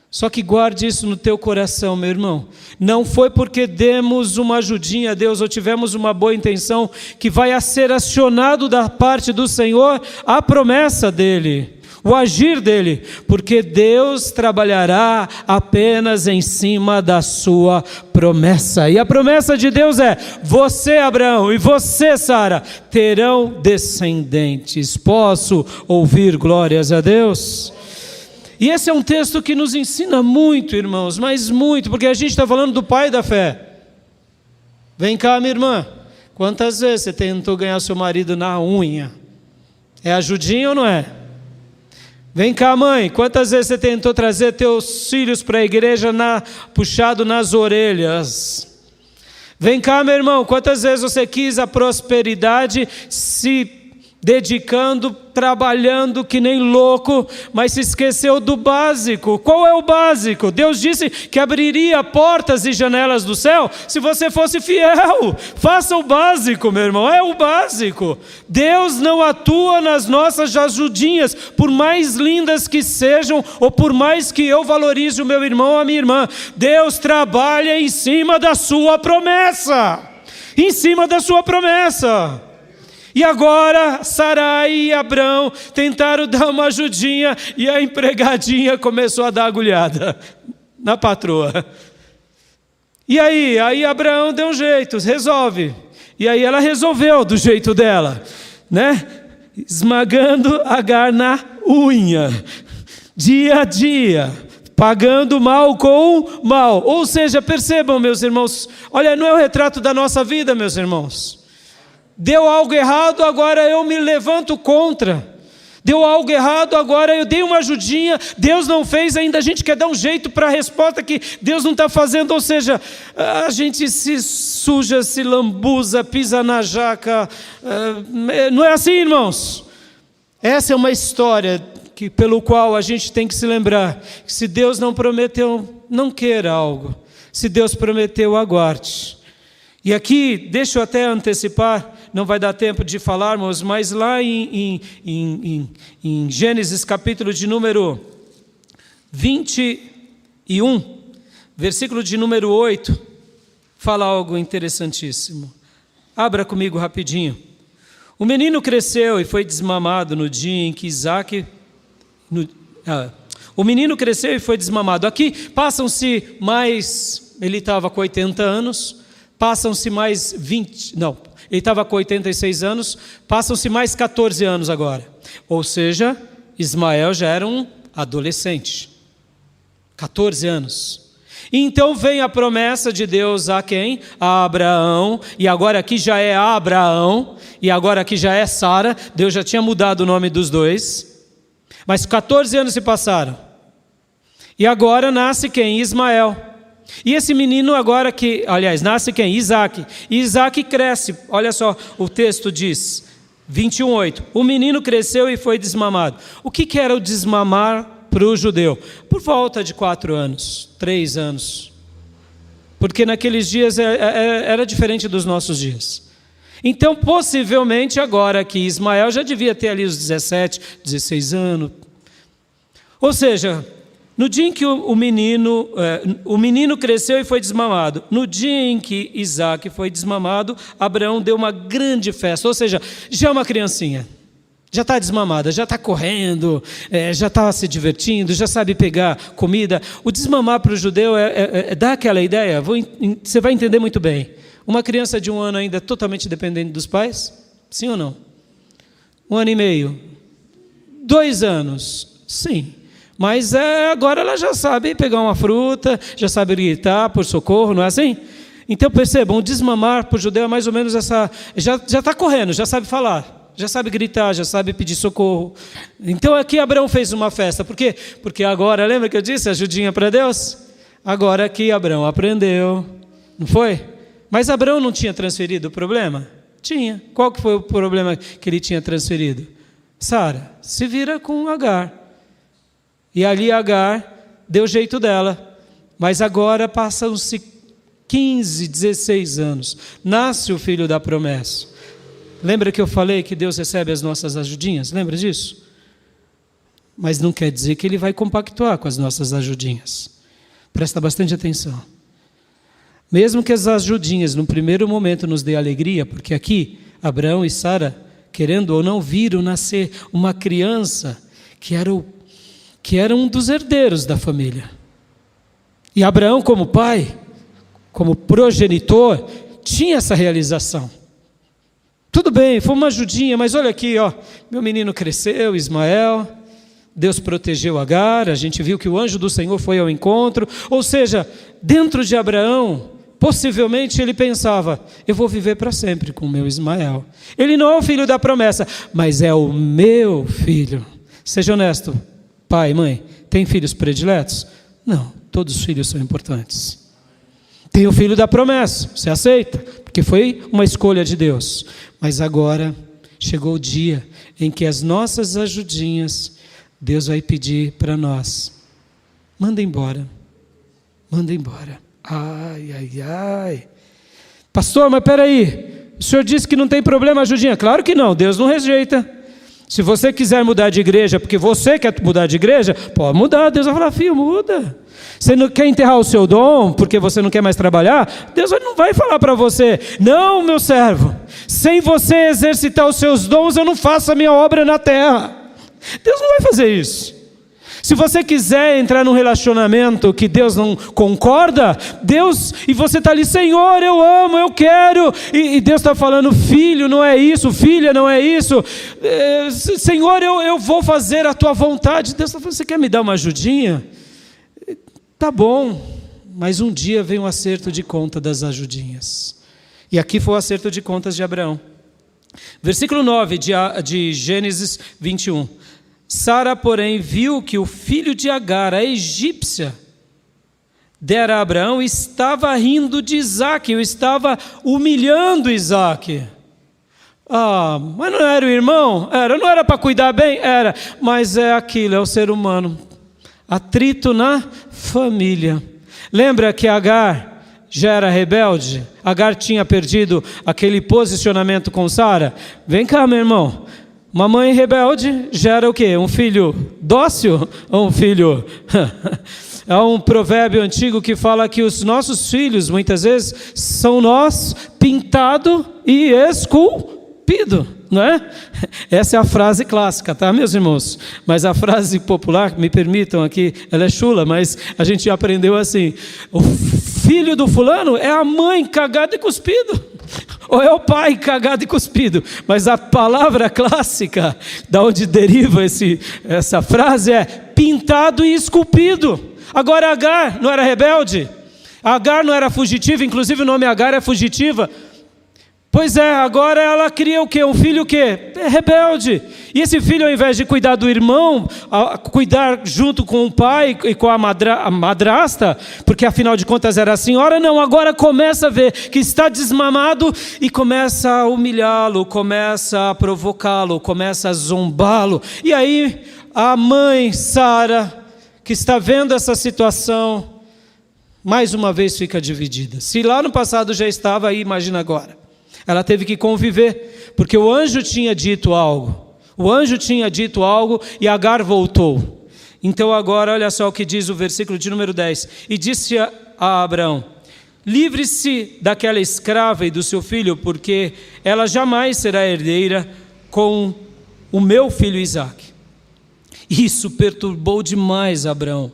Só que guarde isso no teu coração, meu irmão. Não foi porque demos uma ajudinha a Deus ou tivemos uma boa intenção que vai ser acionado da parte do Senhor a promessa dEle, o agir dEle, porque Deus trabalhará apenas em cima da sua promessa. E a promessa de Deus é: você, Abraão, e você, Sara, terão descendentes. Posso ouvir glórias a Deus? E esse é um texto que nos ensina muito, irmãos, mas muito, porque a gente está falando do pai da fé. Vem cá, minha irmã, quantas vezes você tentou ganhar seu marido na unha? É ajudinha ou não é? Vem cá, mãe, quantas vezes você tentou trazer teus filhos para a igreja puxado nas orelhas? Vem cá, meu irmão, quantas vezes você quis a prosperidade se dedicando, trabalhando que nem louco, mas se esqueceu do básico? Qual é o básico? Deus disse que abriria portas e janelas do céu se você fosse fiel. Faça o básico, meu irmão, é o básico. Deus não atua nas nossas ajudinhas, por mais lindas que sejam, ou por mais que eu valorize o meu irmão ou a minha irmã. Deus trabalha em cima da sua promessa, em cima da sua promessa. E agora Sarai e Abrão tentaram dar uma ajudinha e a empregadinha começou a dar agulhada na patroa. E aí Abraão deu um jeito, resolve. E aí ela resolveu do jeito dela, né? Esmagando Agar na unha, dia a dia, pagando mal com mal. Ou seja, percebam, meus irmãos, olha, não é o retrato da nossa vida, meus irmãos. Deu algo errado, agora eu me levanto contra. Deu algo errado, agora eu dei uma ajudinha, Deus não fez, ainda a gente quer dar um jeito para a resposta que Deus não está fazendo. Ou seja, a gente se suja, se lambuza, pisa na jaca. Não é assim, irmãos? Essa é uma história pelo qual a gente tem que se lembrar que se Deus não prometeu, não queira algo. Se Deus prometeu, aguarde. E aqui, deixa eu até antecipar, não vai dar tempo de falarmos, mas lá em Gênesis capítulo de número 21, versículo de número 8, fala algo interessantíssimo. Abra comigo rapidinho. O menino cresceu e foi desmamado no dia em que O menino cresceu e foi desmamado. Aqui passam-se mais, ele estava com 80 anos, passam-se mais 20, não, ele estava com 86 anos, passam-se mais 14 anos agora. Ou seja, Ismael já era um adolescente, 14 anos. E então vem a promessa de Deus a quem? A Abraão, e agora aqui já é Abraão, e agora aqui já é Sara. Deus já tinha mudado o nome dos dois, mas 14 anos se passaram, e agora nasce quem? Ismael. E esse menino agora que, aliás, nasce quem? Isaac. E Isaac cresce, olha só, o texto diz, 21:8, o menino cresceu e foi desmamado. O que era o desmamar para o judeu? Por volta de 4 anos, 3 anos, porque naqueles dias era diferente dos nossos dias. Então possivelmente agora que Ismael já devia ter ali os 17, 16 anos, ou seja, no dia em que o menino cresceu e foi desmamado, no dia em que Isaac foi desmamado, Abraão deu uma grande festa, ou seja, já é uma criancinha, já está desmamada, já está correndo, já está se divertindo, já sabe pegar comida. O desmamar para o judeu dá aquela ideia, você vai entender muito bem. Uma criança de 1 ano ainda totalmente dependente dos pais? Sim ou não? 1 ano e meio? 2 anos? Sim. Mas agora ela já sabe pegar uma fruta, já sabe gritar por socorro, não é assim? Então percebam, o desmamar para o judeu é mais ou menos essa... Já está correndo, já sabe falar, já sabe gritar, já sabe pedir socorro. Então aqui Abraão fez uma festa. Por quê? Porque agora, lembra que eu disse, ajudinha para Deus? Agora aqui Abraão aprendeu, não foi? Mas Abraão não tinha transferido o problema? Tinha. Qual que foi o problema que ele tinha transferido? Sara, se vira com Agar. E ali Agar deu jeito dela. Mas agora passam-se 15, 16 anos. Nasce o filho da promessa. Lembra que eu falei que Deus recebe as nossas ajudinhas? Lembra disso? Mas não quer dizer que Ele vai compactuar com as nossas ajudinhas. Presta bastante atenção. Mesmo que as ajudinhas, no primeiro momento, nos dê alegria, porque aqui, Abraão e Sara, querendo ou não, viram nascer uma criança que era um dos herdeiros da família. E Abraão, como pai, como progenitor, tinha essa realização. Tudo bem, foi uma ajudinha, mas olha aqui, ó, meu menino cresceu, Ismael, Deus protegeu Agar, a gente viu que o anjo do Senhor foi ao encontro, ou seja, dentro de Abraão, possivelmente ele pensava, eu vou viver para sempre com o meu Ismael. Ele não é o filho da promessa, mas é o meu filho. Seja honesto, pai, mãe, tem filhos prediletos? Não, todos os filhos são importantes. Tem o filho da promessa, você aceita? Porque foi uma escolha de Deus. Mas agora chegou o dia em que as nossas ajudinhas, Deus vai pedir para nós, manda embora, manda embora. Ai, ai, ai. Pastor, mas peraí, o senhor disse que não tem problema ajudinha. Claro que não, Deus não rejeita. Se você quiser mudar de igreja, porque você quer mudar de igreja, pode mudar. Deus vai falar, filho, muda. Você não quer enterrar o seu dom, porque você não quer mais trabalhar? Deus não vai falar para você, não, meu servo, sem você exercitar os seus dons, eu não faço a minha obra na terra. Deus não vai fazer isso. Se você quiser entrar num relacionamento que Deus não concorda, Deus, e você está ali, Senhor, eu amo, eu quero, e Deus está falando, filho, não é isso, filha, não é isso, Senhor, eu vou fazer a tua vontade. Deus está falando, você quer me dar uma ajudinha? Tá bom, mas um dia vem um acerto de conta das ajudinhas, e aqui foi o acerto de contas de Abraão. Versículo 9 de Gênesis 21. Sara, porém, viu que o filho de Agar, a egípcia, dera a Abraão e estava rindo de Isaque, estava humilhando Isaque. Ah, mas não era o irmão? Era, não era para cuidar bem? Era, mas é aquilo, é o ser humano. Atrito na família. Lembra que Agar já era rebelde? Agar tinha perdido aquele posicionamento com Sara? Vem cá, meu irmão. Uma mãe rebelde gera o quê? Um filho dócil ou um filho... Há um provérbio antigo que fala que os nossos filhos, muitas vezes, são nós pintado e esculpido. cuspido, não é? Essa é a frase clássica, tá, meus irmãos? Mas a frase popular, me permitam aqui, ela é chula, mas a gente já aprendeu assim: o filho do fulano é a mãe cagada e cuspido, ou é o pai cagado e cuspido. Mas a palavra clássica, da onde deriva essa frase, é pintado e esculpido. Agora Agar não era rebelde? Agar não era fugitiva? Inclusive o nome Agar é fugitiva. Pois é, agora ela cria o quê? Um filho o quê? É rebelde. E esse filho, ao invés de cuidar do irmão, cuidar junto com o pai e com a madrasta, porque afinal de contas era a senhora, não, agora começa a ver que está desmamado e começa a humilhá-lo, começa a provocá-lo, começa a zombá-lo. E aí a mãe Sara, que está vendo essa situação, mais uma vez fica dividida. Se lá no passado já estava, aí imagina agora. Ela teve que conviver, porque o anjo tinha dito algo. O anjo tinha dito algo e Agar voltou. Então agora, olha só o que diz o versículo de número 10. E disse a Abraão: livre-se daquela escrava e do seu filho, porque ela jamais será herdeira com o meu filho Isaque. Isso perturbou demais Abraão,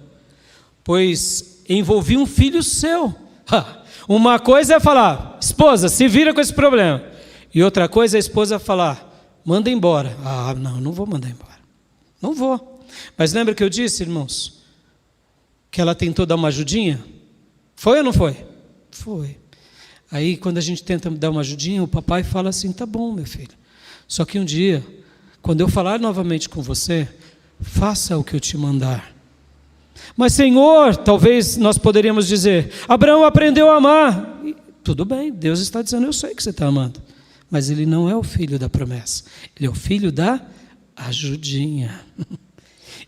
pois envolvia um filho seu. Uma coisa é falar: esposa, se vira com esse problema. E outra coisa é a esposa falar: manda embora. Não vou mandar embora. Não vou. Mas lembra que eu disse, irmãos, que ela tentou dar uma ajudinha? Foi ou não foi? Foi. Aí quando a gente tenta dar uma ajudinha, o papai fala assim: tá bom, meu filho. Só que um dia, quando eu falar novamente com você, faça o que eu te mandar. Mas Senhor, talvez nós poderíamos dizer, Abraão aprendeu a amar. E, tudo bem, Deus está dizendo: eu sei que você está amando. Mas ele não é o filho da promessa, ele é o filho da ajudinha.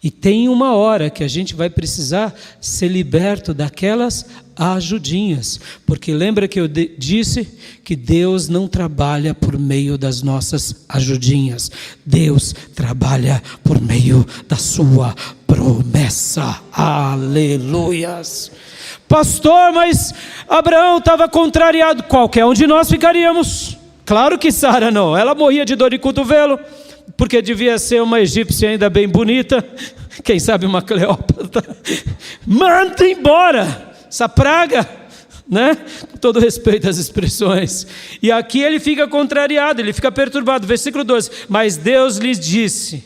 E tem uma hora que a gente vai precisar ser liberto daquelas ajudinhas. Porque lembra que eu disse que Deus não trabalha por meio das nossas ajudinhas. Deus trabalha por meio da sua promessa. Aleluias. Pastor, mas Abraão estava contrariado. Qualquer um de nós ficaríamos. Claro que Sara não. Ela morria de dor de cotovelo, porque devia ser uma egípcia ainda bem bonita, quem sabe uma Cleópatra. Manda embora essa praga, né? Com todo respeito às expressões. E aqui ele fica contrariado, ele fica perturbado. Versículo 12: mas Deus lhes disse: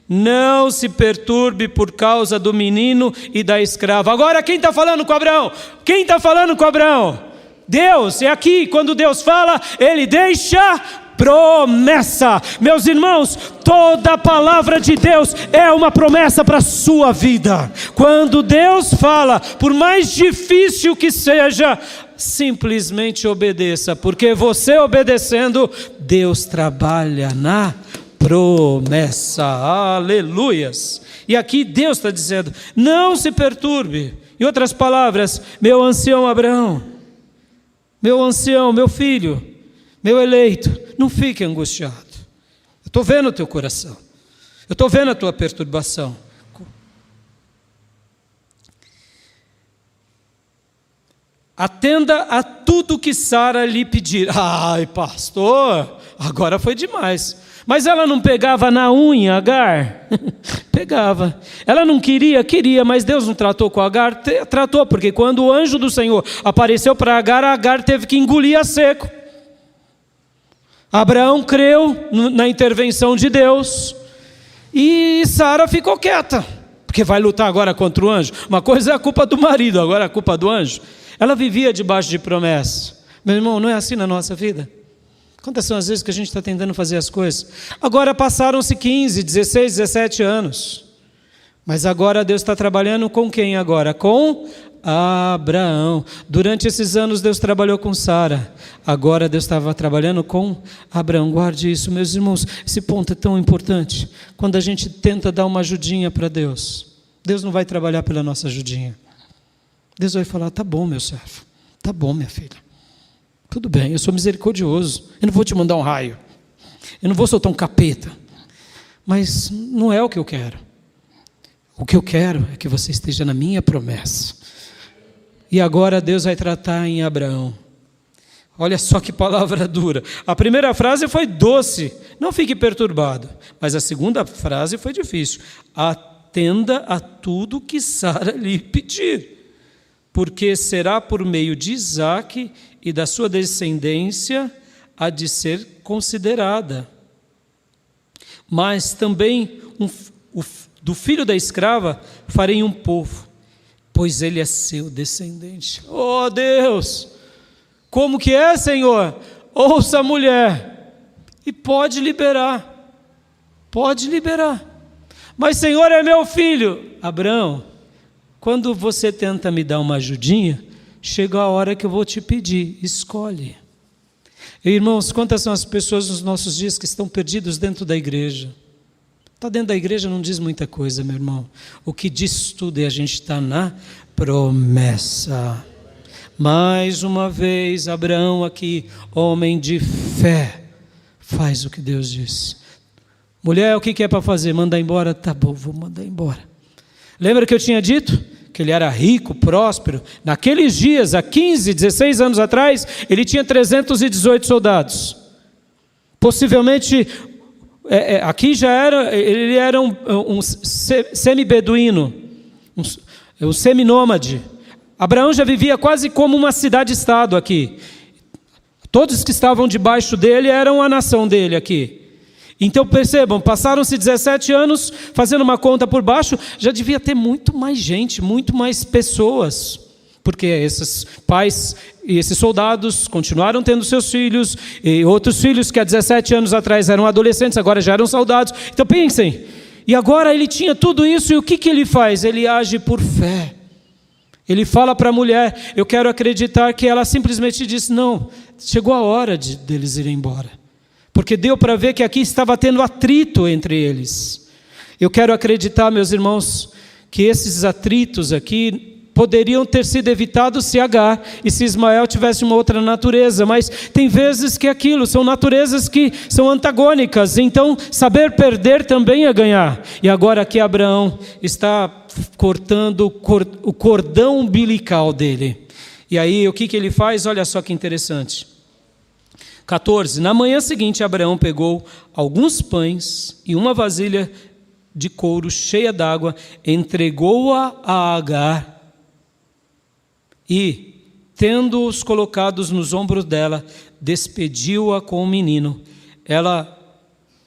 não se perturbe por causa do menino e da escrava. Agora quem está falando com Abraão? Quem está falando com Abraão? Deus. É aqui, quando Deus fala, ele deixa promessa. Meus irmãos, toda a palavra de Deus é uma promessa para a sua vida. Quando Deus fala, por mais difícil que seja, simplesmente obedeça, porque você obedecendo, Deus trabalha na promessa. Aleluias. E aqui Deus está dizendo: não se perturbe. Em outras palavras, meu ancião Abraão, meu ancião, meu filho, meu eleito, não fique angustiado. Eu estou vendo o teu coração, eu estou vendo a tua perturbação. Atenda a tudo que Sara lhe pedir. Ai, pastor, agora foi demais. Mas ela não pegava na unha Agar? Pegava. Ela não queria, mas Deus não tratou com Agar? Tratou, porque quando o anjo do Senhor apareceu para Agar, Agar teve que engolir a seco. Abraão creu na intervenção de Deus e Sara ficou quieta, porque vai lutar agora contra o anjo. Uma coisa é a culpa do marido, agora é a culpa do anjo. Ela vivia debaixo de promessa. Meu irmão, não é assim na nossa vida? Quantas são as vezes que a gente está tentando fazer as coisas? Agora passaram-se 15, 16, 17 anos. Mas agora Deus está trabalhando com quem agora? Com Abraão. Durante esses anos Deus trabalhou com Sara. Agora Deus estava trabalhando com Abraão. Guarde isso, meus irmãos. Esse ponto é tão importante. Quando a gente tenta dar uma ajudinha para Deus, Deus não vai trabalhar pela nossa ajudinha. Deus vai falar: tá bom, meu servo. Tá bom, minha filha. Tudo bem, eu sou misericordioso. Eu não vou te mandar um raio. Eu não vou soltar um capeta. Mas não é o que eu quero. O que eu quero é que você esteja na minha promessa. E agora Deus vai tratar em Abraão. Olha só que palavra dura. A primeira frase foi doce, não fique perturbado. Mas a segunda frase foi difícil. Atenda a tudo que Sara lhe pedir, porque será por meio de Isaque e da sua descendência há de ser considerada. Mas também do filho da escrava farei um povo, pois ele é seu descendente. Oh Deus! Como que é, Senhor? Ouça a mulher e pode liberar. Pode liberar. Mas, Senhor, é meu filho. Abraão, quando você tenta me dar uma ajudinha, chega a hora que eu vou te pedir, escolhe. Irmãos, quantas são as pessoas nos nossos dias que estão perdidos dentro da igreja? Está dentro da igreja não diz muita coisa, meu irmão. O que diz tudo é a gente estar na promessa. Mais uma vez, Abraão aqui, homem de fé, faz o que Deus disse. Mulher, o que é para fazer? Mandar embora? Tá bom, vou mandar embora. Lembra que eu tinha dito? Que ele era rico, próspero. Naqueles dias, há 15, 16 anos atrás, ele tinha 318 soldados. Possivelmente, aqui já era, ele era um semi-beduíno, um semi-nômade. Abraão já vivia quase como uma cidade-estado aqui. Todos que estavam debaixo dele eram a nação dele aqui. Então percebam, passaram-se 17 anos, fazendo uma conta por baixo, já devia ter muito mais gente, muito mais pessoas. Porque esses pais e esses soldados continuaram tendo seus filhos, e outros filhos que há 17 anos atrás eram adolescentes, agora já eram soldados. Então pensem, e agora ele tinha tudo isso, e o que ele faz? Ele age por fé. Ele fala para a mulher, eu quero acreditar que ela simplesmente disse, não, chegou a hora deles irem embora. Porque deu para ver que aqui estava tendo atrito entre eles. Eu quero acreditar, meus irmãos, que esses atritos aqui poderiam ter sido evitados se Agar e se Ismael tivessem uma outra natureza, mas tem vezes que aquilo são naturezas que são antagônicas, então saber perder também é ganhar. E agora aqui Abraão está cortando o cordão umbilical dele. E aí o que ele faz? Olha só que interessante. 14. Na manhã seguinte Abraão pegou alguns pães e uma vasilha de couro cheia d'água, entregou-a a Agar e, tendo-os colocados nos ombros dela, despediu-a com o menino. Ela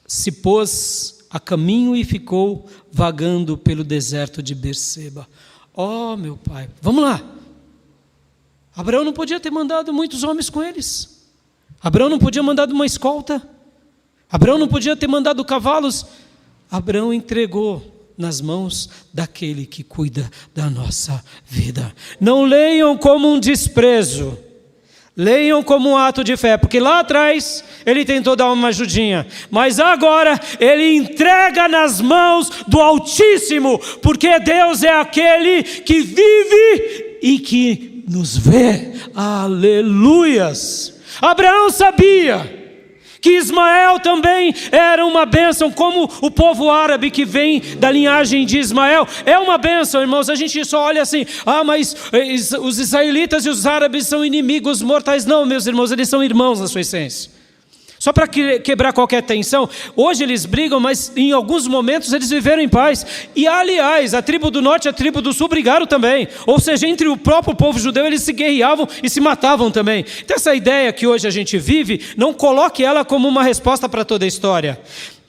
se pôs a caminho e ficou vagando pelo deserto de Berseba. Oh, meu pai, vamos lá. Abraão não podia ter mandado muitos homens com eles. Abraão não podia ter mandado uma escolta. Abraão não podia ter mandado cavalos. Abraão entregou nas mãos daquele que cuida da nossa vida. Não leiam como um desprezo, leiam como um ato de fé, porque lá atrás ele tentou dar uma ajudinha, mas agora ele entrega nas mãos do Altíssimo, porque Deus é aquele que vive e que nos vê. Aleluias! Abraão sabia que Ismael também era uma bênção, como o povo árabe que vem da linhagem de Ismael é uma bênção, irmãos. A gente só olha assim, mas os israelitas e os árabes são inimigos mortais. Não, meus irmãos, eles são irmãos na sua essência. Só para quebrar qualquer tensão, hoje eles brigam, mas em alguns momentos eles viveram em paz. E aliás, a tribo do norte e a tribo do sul brigaram também. Ou seja, entre o próprio povo judeu eles se guerreavam e se matavam também. Então essa ideia que hoje a gente vive, não coloque ela como uma resposta para toda a história.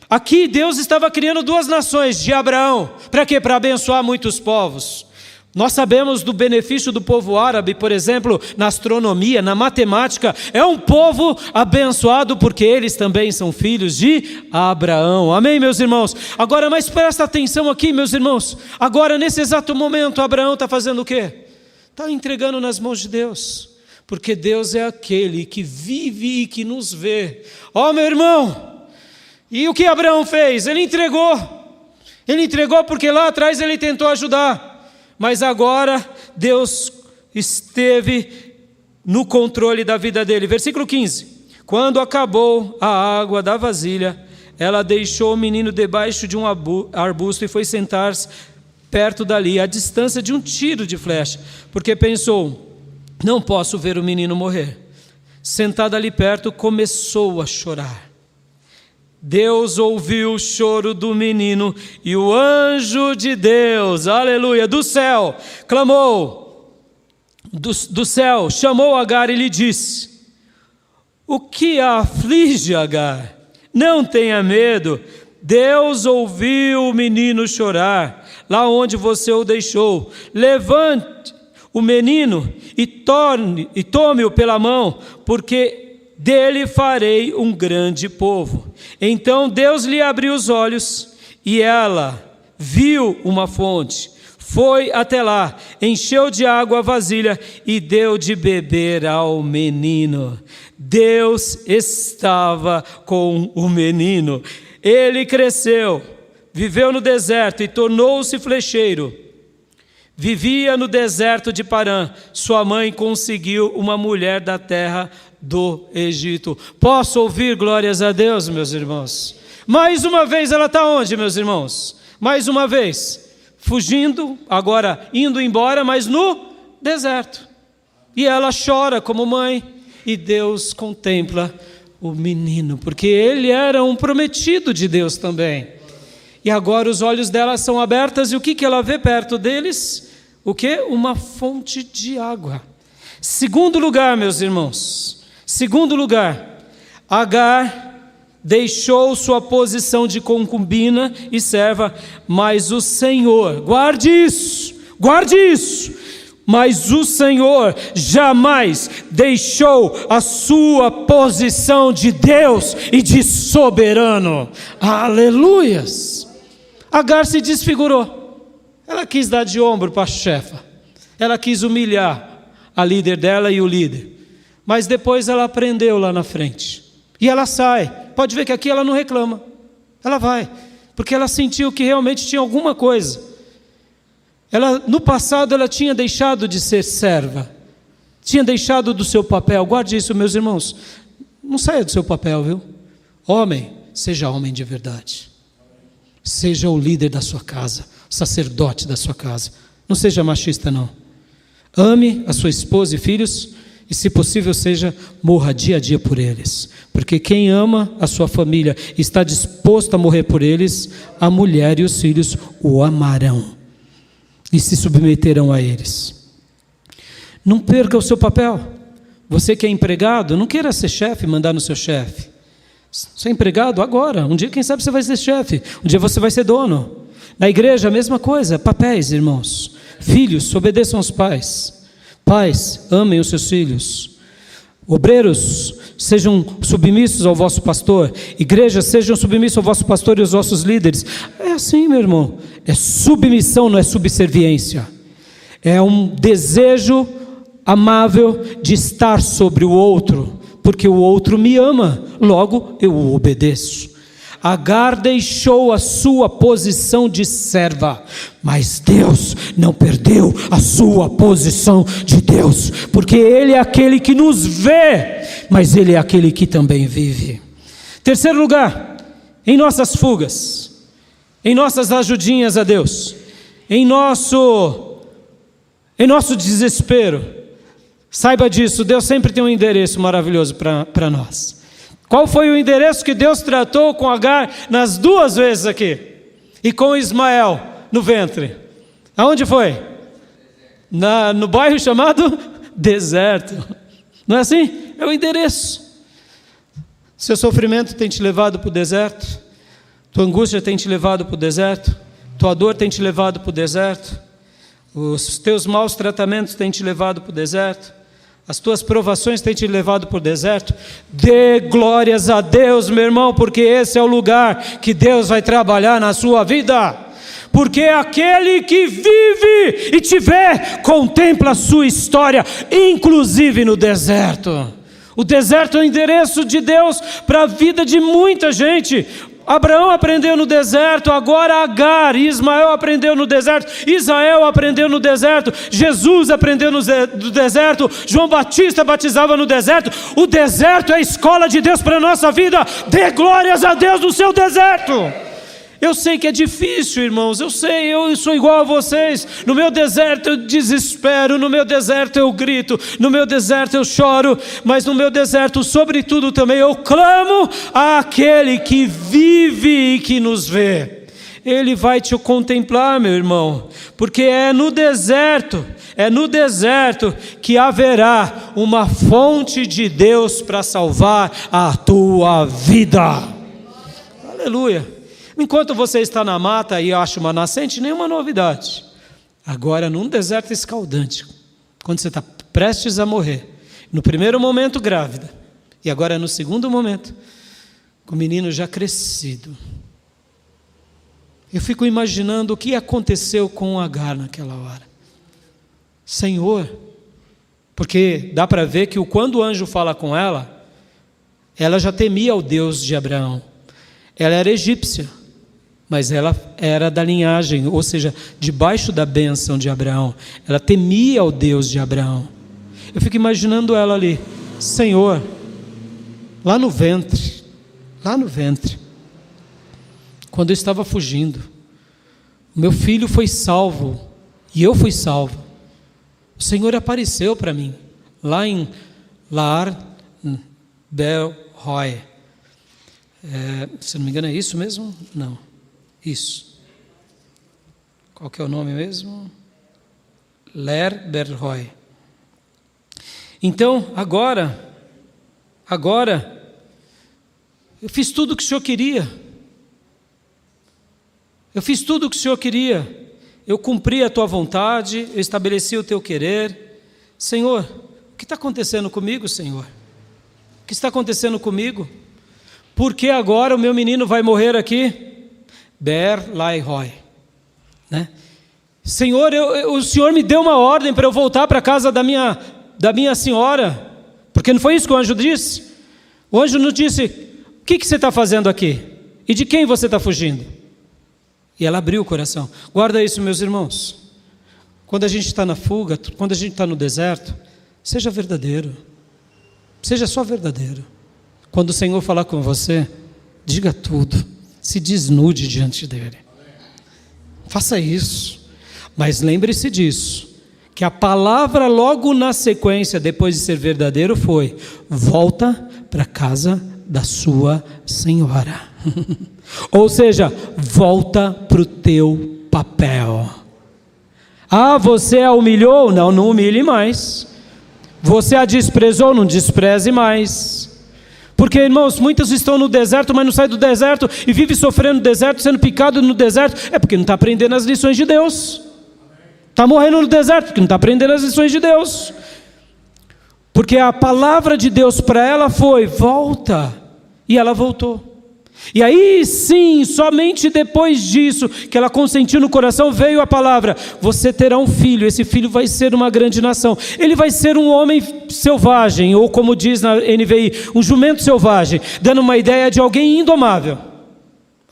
Aqui Deus estava criando duas nações de Abraão. Para quê? Para abençoar muitos povos. Nós sabemos do benefício do povo árabe, por exemplo, na astronomia, na matemática. É um povo abençoado porque eles também são filhos de Abraão. Amém, meus irmãos? Agora, mas presta atenção aqui, meus irmãos. Agora, nesse exato momento, Abraão está fazendo o quê? Está entregando nas mãos de Deus. Porque Deus é aquele que vive e que nos vê. Ó, meu irmão, e o que Abraão fez? Ele entregou. Ele entregou porque lá atrás ele tentou ajudar. Mas agora Deus esteve no controle da vida dele. Versículo 15. Quando acabou a água da vasilha, ela deixou o menino debaixo de um arbusto e foi sentar-se perto dali, à distância de um tiro de flecha, porque pensou, não posso ver o menino morrer. sentada ali perto, começou a chorar. Deus ouviu o choro do menino e o anjo de Deus, aleluia, do céu, clamou, do céu, chamou Agar e lhe disse: o que a aflige, Agar? Não tenha medo, Deus ouviu o menino chorar, lá onde você o deixou. Levante o menino e tome-o pela mão, porque dele farei um grande povo. Então Deus lhe abriu os olhos e ela viu uma fonte. Foi até lá, encheu de água a vasilha e deu de beber ao menino. Deus estava com o menino. Ele cresceu, viveu no deserto e tornou-se flecheiro. Vivia no deserto de Parã. Sua mãe conseguiu uma mulher da terra do Egito. Posso ouvir glórias a Deus, meus irmãos? Mais uma vez ela está onde, meus irmãos? Mais uma vez, fugindo, agora indo embora, mas no deserto. E ela chora como mãe, e Deus contempla o menino, porque ele era um prometido de Deus também. E agora os olhos dela são abertos, e o que ela vê perto deles? O que? Uma fonte de água. Segundo lugar, meus irmãos, segundo lugar, Agar deixou sua posição de concubina e serva, mas o Senhor, guarde isso, mas o Senhor jamais deixou a sua posição de Deus e de soberano. Aleluias! Agar se desfigurou. Ela quis dar de ombro para a chefa. Ela quis humilhar a líder dela e o líder. Mas depois ela aprendeu lá na frente. E ela sai. Pode ver que aqui ela não reclama. Ela vai. Porque ela sentiu que realmente tinha alguma coisa. No passado ela tinha deixado de ser serva. Tinha deixado do seu papel. Guarde isso, meus irmãos. Não saia do seu papel, viu? Homem, seja homem de verdade. Seja o líder da sua casa, sacerdote da sua casa. Não seja machista, não. Ame a sua esposa e filhos e, se possível, morra dia a dia por eles. Porque quem ama a sua família e está disposto a morrer por eles, a mulher e os filhos o amarão e se submeterão a eles. Não perca o seu papel. Você que é empregado, não queira ser chefe e mandar no seu chefe. Você é empregado agora, um dia quem sabe você vai ser chefe, um dia você vai ser dono. Na igreja a mesma coisa, papéis, irmãos. Filhos, obedeçam aos pais. Pais, amem os seus filhos. Obreiros, sejam submissos ao vosso pastor. Igrejas, sejam submissos ao vosso pastor e aos vossos líderes. É assim, meu irmão. É submissão, não é subserviência. É um desejo amável de estar sobre o outro, porque o outro me ama, logo eu o obedeço. Agar deixou a sua posição de serva, mas Deus não perdeu a sua posição de Deus, porque Ele é aquele que nos vê, mas Ele é aquele que também vive. Terceiro lugar, em nossas fugas, em nossas ajudinhas a Deus, em nosso desespero, saiba disso, Deus sempre tem um endereço maravilhoso para nós. Qual foi o endereço que Deus tratou com Agar nas duas vezes aqui? E com Ismael no ventre? Aonde foi? No bairro chamado deserto. Não é assim? É o endereço. Seu sofrimento tem te levado para o deserto. Tua angústia tem te levado para o deserto. Tua dor tem te levado para o deserto. Os teus maus tratamentos têm te levado para o deserto. As tuas provações têm te levado para o deserto. Dê glórias a Deus, meu irmão, porque esse é o lugar que Deus vai trabalhar na sua vida. Porque aquele que vive e te vê, contempla a sua história, inclusive no deserto. O deserto é o endereço de Deus para a vida de muita gente. Abraão aprendeu no deserto, agora Agar e Ismael aprendeu no deserto, Israel aprendeu no deserto, Jesus aprendeu no deserto, João Batista batizava no deserto. O deserto é a escola de Deus para a nossa vida. Dê glórias a Deus no seu deserto. Eu sei que é difícil, irmãos, eu sei, eu sou igual a vocês. No meu deserto eu desespero, no meu deserto eu grito, no meu deserto eu choro, mas no meu deserto, sobretudo, também eu clamo àquele que vive e que nos vê. Ele vai te contemplar, meu irmão, porque é no deserto que haverá uma fonte de Deus para salvar a tua vida. Aleluia. Enquanto você está na mata e acha uma nascente, nenhuma novidade. Agora, num deserto escaldante, quando você está prestes a morrer, no primeiro momento grávida, e agora no segundo momento, com o menino já crescido, eu fico imaginando o que aconteceu com Agar naquela hora. Senhor, porque dá para ver que quando o anjo fala com ela, ela já temia o Deus de Abraão. Ela era egípcia, mas ela era da linhagem, ou seja, debaixo da bênção de Abraão. Ela temia o Deus de Abraão. Eu fico imaginando ela ali, Senhor, lá no ventre, quando eu estava fugindo, meu filho foi salvo, e eu fui salvo. O Senhor apareceu para mim, lá em Laar Berroi. Se não me engano é isso mesmo? Não, isso. Qual que é o nome mesmo? Ler Berroi. Então, agora, eu fiz tudo o que o Senhor queria. Eu cumpri a tua vontade, eu estabeleci o teu querer. Senhor, o que está acontecendo comigo, Senhor? O que está acontecendo comigo? Por que agora o meu menino vai morrer aqui? Berlairoi, né? Senhor, o Senhor me deu uma ordem para eu voltar para a casa da minha senhora, porque não foi isso que o anjo disse? O anjo não disse, o que você está fazendo aqui? E de quem você está fugindo? E ela abriu o coração. Guarda isso, meus irmãos. Quando a gente está na fuga, quando a gente está no deserto, seja verdadeiro. Seja só verdadeiro. Quando o Senhor falar com você, diga tudo. Se desnude diante dele. Faça isso. Mas lembre-se disso, que a palavra logo na sequência, depois de ser verdadeiro, foi: volta para a casa da sua senhora. Ou seja, volta para o teu papel. Ah, você a humilhou? Não humilhe mais. Você a desprezou? Não despreze mais. Porque, irmãos, muitos estão no deserto, mas não saem do deserto e vivem sofrendo no deserto, sendo picado no deserto. É porque não está aprendendo as lições de Deus. Está morrendo no deserto porque não está aprendendo as lições de Deus. Porque a palavra de Deus para ela foi: volta. E ela voltou. E aí sim, somente depois disso, que ela consentiu no coração, veio a palavra: você terá um filho, esse filho vai ser uma grande nação. Ele vai ser um homem selvagem, ou como diz na NVI, um jumento selvagem, dando uma ideia de alguém indomável.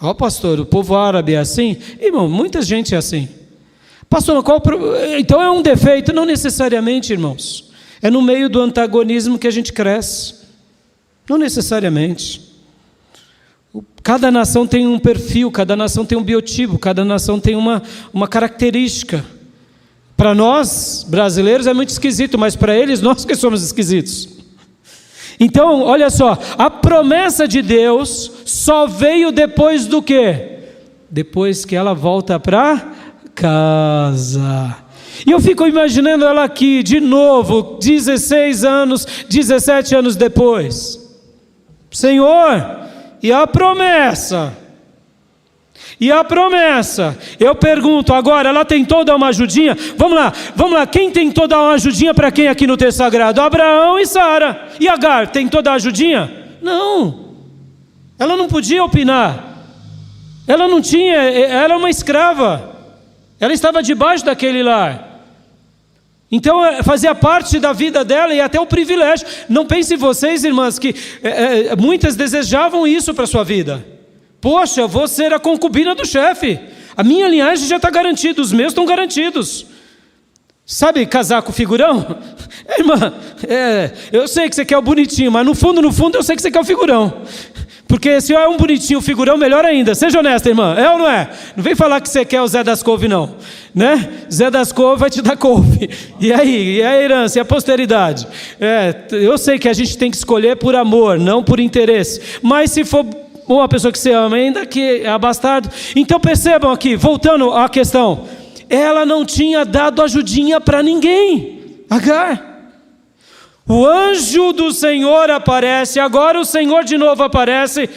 Ó, pastor, o povo árabe é assim? Irmão, muita gente é assim. Pastor, então é um defeito? Não necessariamente, irmãos. É no meio do antagonismo que a gente cresce. Não necessariamente. Cada nação tem um perfil, cada nação tem um biotipo, cada nação tem uma característica. Para nós, brasileiros, é muito esquisito, mas para eles, nós que somos esquisitos. Então, olha só, a promessa de Deus só veio depois do quê? Depois que ela volta para casa. E eu fico imaginando ela aqui, de novo, 16 anos, 17 anos depois. Senhor, e a promessa? E a promessa? Eu pergunto agora, ela tentou dar uma ajudinha? Vamos lá, quem tentou dar uma ajudinha para quem aqui no texto sagrado? Abraão e Sara. E Agar, tentou dar ajudinha? Não. Ela não podia opinar. Ela não tinha, ela era uma escrava. Ela estava debaixo daquele lar. Então fazia parte da vida dela e até o privilégio. Não pensem vocês, irmãs, que muitas desejavam isso para a sua vida. Poxa, eu vou ser a concubina do chefe. A minha linhagem já está garantida, os meus estão garantidos. Sabe casar com o figurão? Irmã, eu sei que você quer o bonitinho, mas no fundo eu sei que você quer o figurão. Porque se é um bonitinho figurão, melhor ainda. Seja honesta, irmã, é ou não é? Não vem falar que você quer o Zé das Couve, não, né? Zé das Couve vai te dar couve. E aí? E a herança? E a posteridade? Eu sei que a gente tem que escolher por amor, não por interesse. Mas se for uma pessoa que você ama, ainda que é abastado. Então percebam aqui, voltando à questão. Ela não tinha dado ajudinha para ninguém. Agar. O anjo do Senhor aparece, agora o Senhor de novo aparece,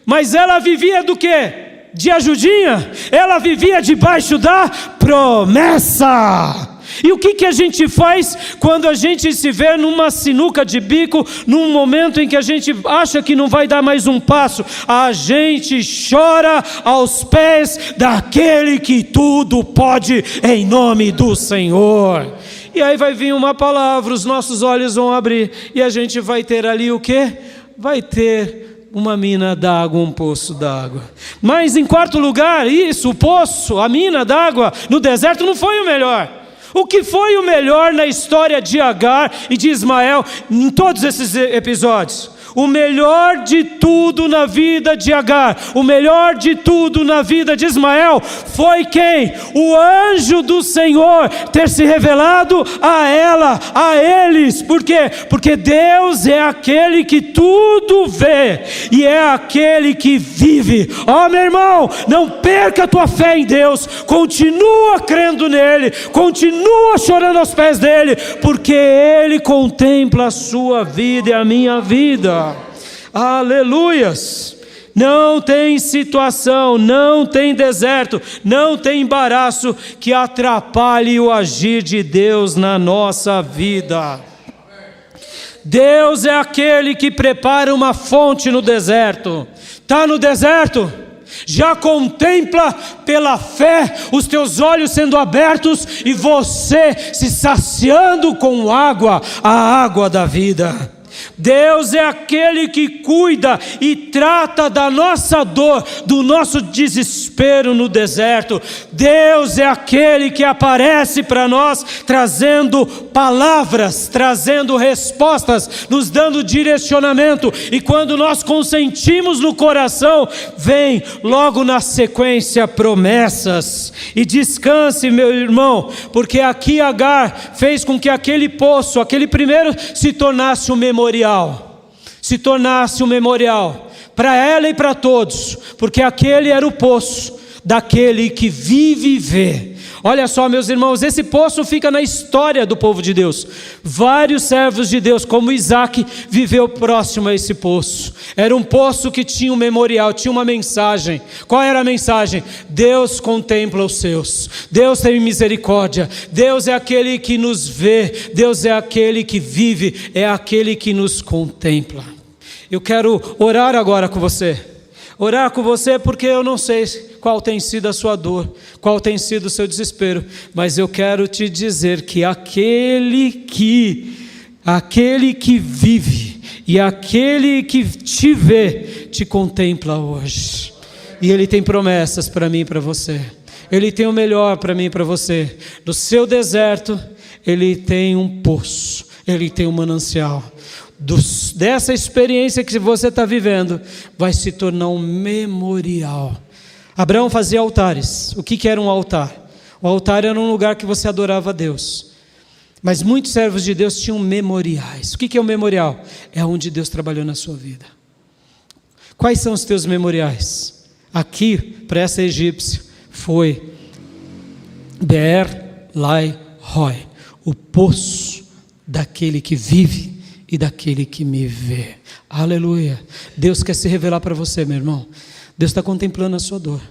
mas ela vivia do quê? De ajudinha? Ela vivia debaixo da promessa. E o que a gente faz quando a gente se vê numa sinuca de bico, num momento em que a gente acha que não vai dar mais um passo? A gente chora aos pés daquele que tudo pode, em nome do Senhor. E aí vai vir uma palavra, os nossos olhos vão abrir, e a gente vai ter ali o quê? Vai ter uma mina d'água, um poço d'água. Mas em quarto lugar, isso, o poço, a mina d'água no deserto não foi o melhor. O que foi o melhor na história de Agar e de Ismael em todos esses episódios? O melhor de tudo na vida de Agar, o melhor de tudo na vida de Ismael foi quem? O anjo do Senhor ter se revelado a ela, a eles. Por quê? Porque Deus é aquele que tudo vê e é aquele que vive. Ó, meu irmão, não perca a tua fé em Deus, continua crendo nele, continua chorando aos pés dele, porque ele contempla a sua vida e a minha vida. Aleluias! Não tem situação, não tem deserto, não tem embaraço que atrapalhe o agir de Deus na nossa vida. Deus é aquele que prepara uma fonte no deserto. Está no deserto? Já contempla pela fé os teus olhos sendo abertos e você se saciando com água, a água da vida. Deus é aquele que cuida e trata da nossa dor, do nosso desespero no deserto. Deus é aquele que aparece para nós trazendo palavras, trazendo respostas, nos dando direcionamento. E quando nós consentimos no coração, vem logo na sequência promessas. E descanse, meu irmão, porque aqui Agar fez com que aquele poço, aquele primeiro, se tornasse um memorial. Se tornasse um memorial para ela e para todos, porque aquele era o poço daquele que vive e vê. Olha só, meus irmãos, esse poço fica na história do povo de Deus. Vários servos de Deus, como Isaac, viveu próximo a esse poço. Era um poço que tinha um memorial, tinha uma mensagem. Qual era a mensagem? Deus contempla os seus, Deus tem misericórdia, Deus é aquele que nos vê, Deus é aquele que vive, é aquele que nos contempla. Eu quero orar agora com você. Orar com você porque eu não sei qual tem sido a sua dor, qual tem sido o seu desespero, mas eu quero te dizer que aquele que vive e aquele que te vê, te contempla hoje. E Ele tem promessas para mim e para você. Ele tem o melhor para mim e para você. No seu deserto, Ele tem um poço, Ele tem um manancial. Dessa experiência que você está vivendo, vai se tornar um memorial. Abraão fazia altares. O que era um altar? O altar era um lugar que você adorava a Deus. Mas muitos servos de Deus tinham memoriais. O que é um memorial? É onde Deus trabalhou na sua vida. Quais são os teus memoriais? Aqui, para essa egípcia, foi Beer Lai Roi, o poço daquele que vive e daquele que me vê. Aleluia. Deus quer se revelar para você, meu irmão. Deus está contemplando a sua dor.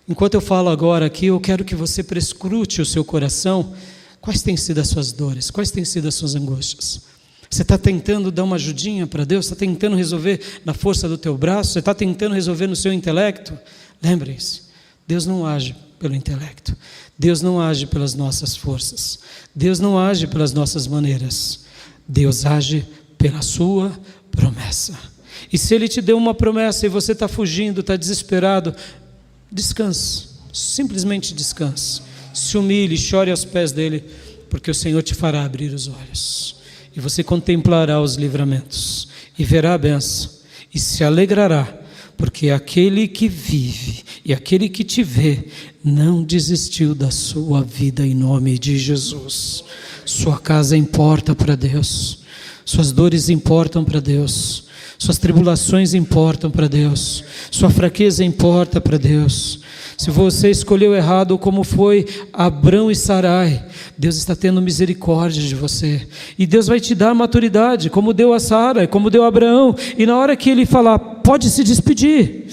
Enquanto eu falo agora aqui, eu quero que você prescrute o seu coração. Quais têm sido as suas dores? Quais têm sido as suas angústias? Você está tentando dar uma ajudinha para Deus? Está tentando resolver na força do teu braço? Você está tentando resolver no seu intelecto? Lembrem-se, Deus não age pelo intelecto. Deus não age pelas nossas forças. Deus não age pelas nossas maneiras. Deus age pela sua promessa. E se Ele te deu uma promessa e você está fugindo, está desesperado, descanse, simplesmente descanse. Se humilhe, chore aos pés dEle, porque o Senhor te fará abrir os olhos. E você contemplará os livramentos, e verá a bênção, e se alegrará porque aquele que vive e aquele que te vê não desistiu da sua vida em nome de Jesus. Sua casa importa para Deus, suas dores importam para Deus, suas tribulações importam para Deus, sua fraqueza importa para Deus. Se você escolheu errado, como foi Abrão e Sarai, Deus está tendo misericórdia de você. E Deus vai te dar maturidade, como deu a Sara, como deu a Abraão. E na hora que Ele falar, pode se despedir.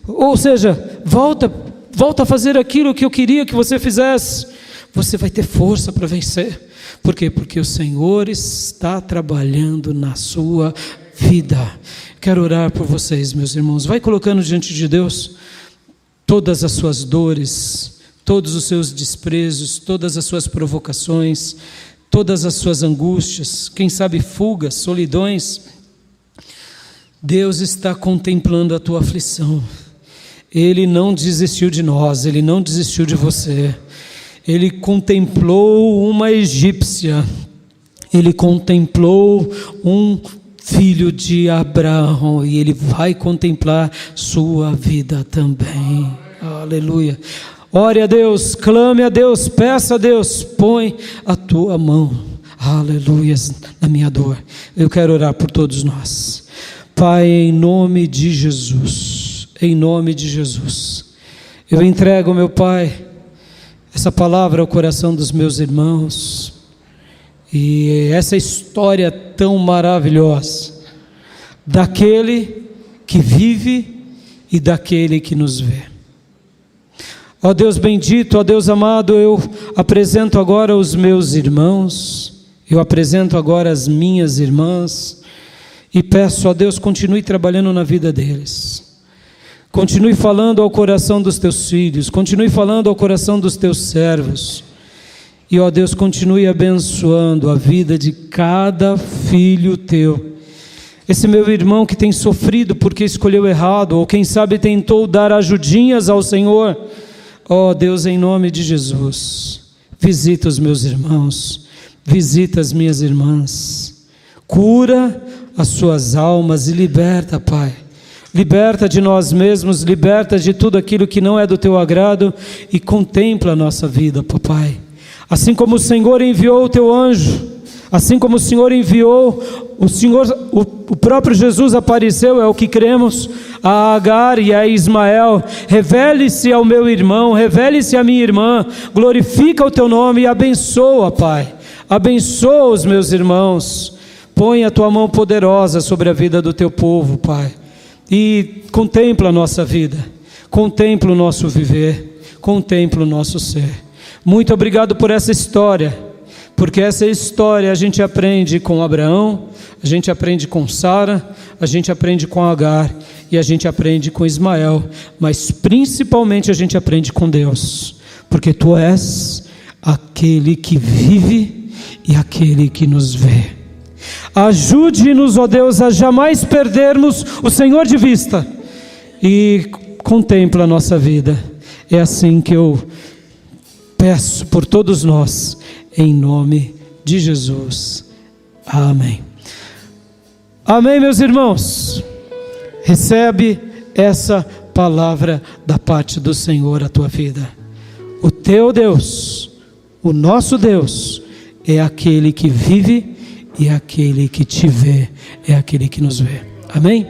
Ou seja, volta a fazer aquilo que eu queria que você fizesse. Você vai ter força para vencer. Por quê? Porque o Senhor está trabalhando na sua vida. Quero orar por vocês, meus irmãos. Vai colocando diante de Deus todas as suas dores, todos os seus desprezos, todas as suas provocações, todas as suas angústias, quem sabe fugas, solidões. Deus está contemplando a tua aflição. Ele não desistiu de nós, Ele não desistiu de você. Ele contemplou uma egípcia, Ele contemplou um filho de Abraão, e Ele vai contemplar sua vida também. Aleluia. Ore a Deus, clame a Deus, peça a Deus, põe a tua mão, aleluia, na minha dor. Eu quero orar por todos nós. Pai, em nome de Jesus, eu entrego, meu Pai, essa palavra ao coração dos meus irmãos, e essa história tão maravilhosa, daquele que vive e daquele que nos vê. Ó Deus bendito, ó Deus amado, eu apresento agora os meus irmãos, eu apresento agora as minhas irmãs, e peço, ó Deus, continue trabalhando na vida deles. Continue falando ao coração dos teus filhos, continue falando ao coração dos teus servos. E, ó Deus, continue abençoando a vida de cada filho teu. Esse meu irmão que tem sofrido porque escolheu errado, ou quem sabe tentou dar ajudinhas ao Senhor, ó Deus, em nome de Jesus, visita os meus irmãos, visita as minhas irmãs, cura as suas almas e liberta, Pai. Liberta de nós mesmos, liberta de tudo aquilo que não é do teu agrado e contempla a nossa vida, papai. Assim como o Senhor enviou o teu anjo, assim como o Senhor enviou, o próprio Jesus apareceu, é o que cremos, a Agar e a Ismael. Revele-se ao meu irmão, revele-se à minha irmã, glorifica o teu nome e abençoa, Pai. Abençoa os meus irmãos. Põe a tua mão poderosa sobre a vida do teu povo, Pai. E contempla a nossa vida, contempla o nosso viver, contempla o nosso ser. Muito obrigado por essa história, porque essa história a gente aprende com Abraão, a gente aprende com Sara, a gente aprende com Agar e a gente aprende com Ismael, mas principalmente a gente aprende com Deus, porque Tu és aquele que vive e aquele que nos vê. Ajude-nos, ó Deus, a jamais perdermos o Senhor de vista e contempla a nossa vida. É assim que eu peço por todos nós, em nome de Jesus. Amém. Amém, meus irmãos. Recebe essa palavra da parte do Senhor à tua vida. O teu Deus, o nosso Deus, é aquele que vive e aquele que te vê, é aquele que nos vê. Amém?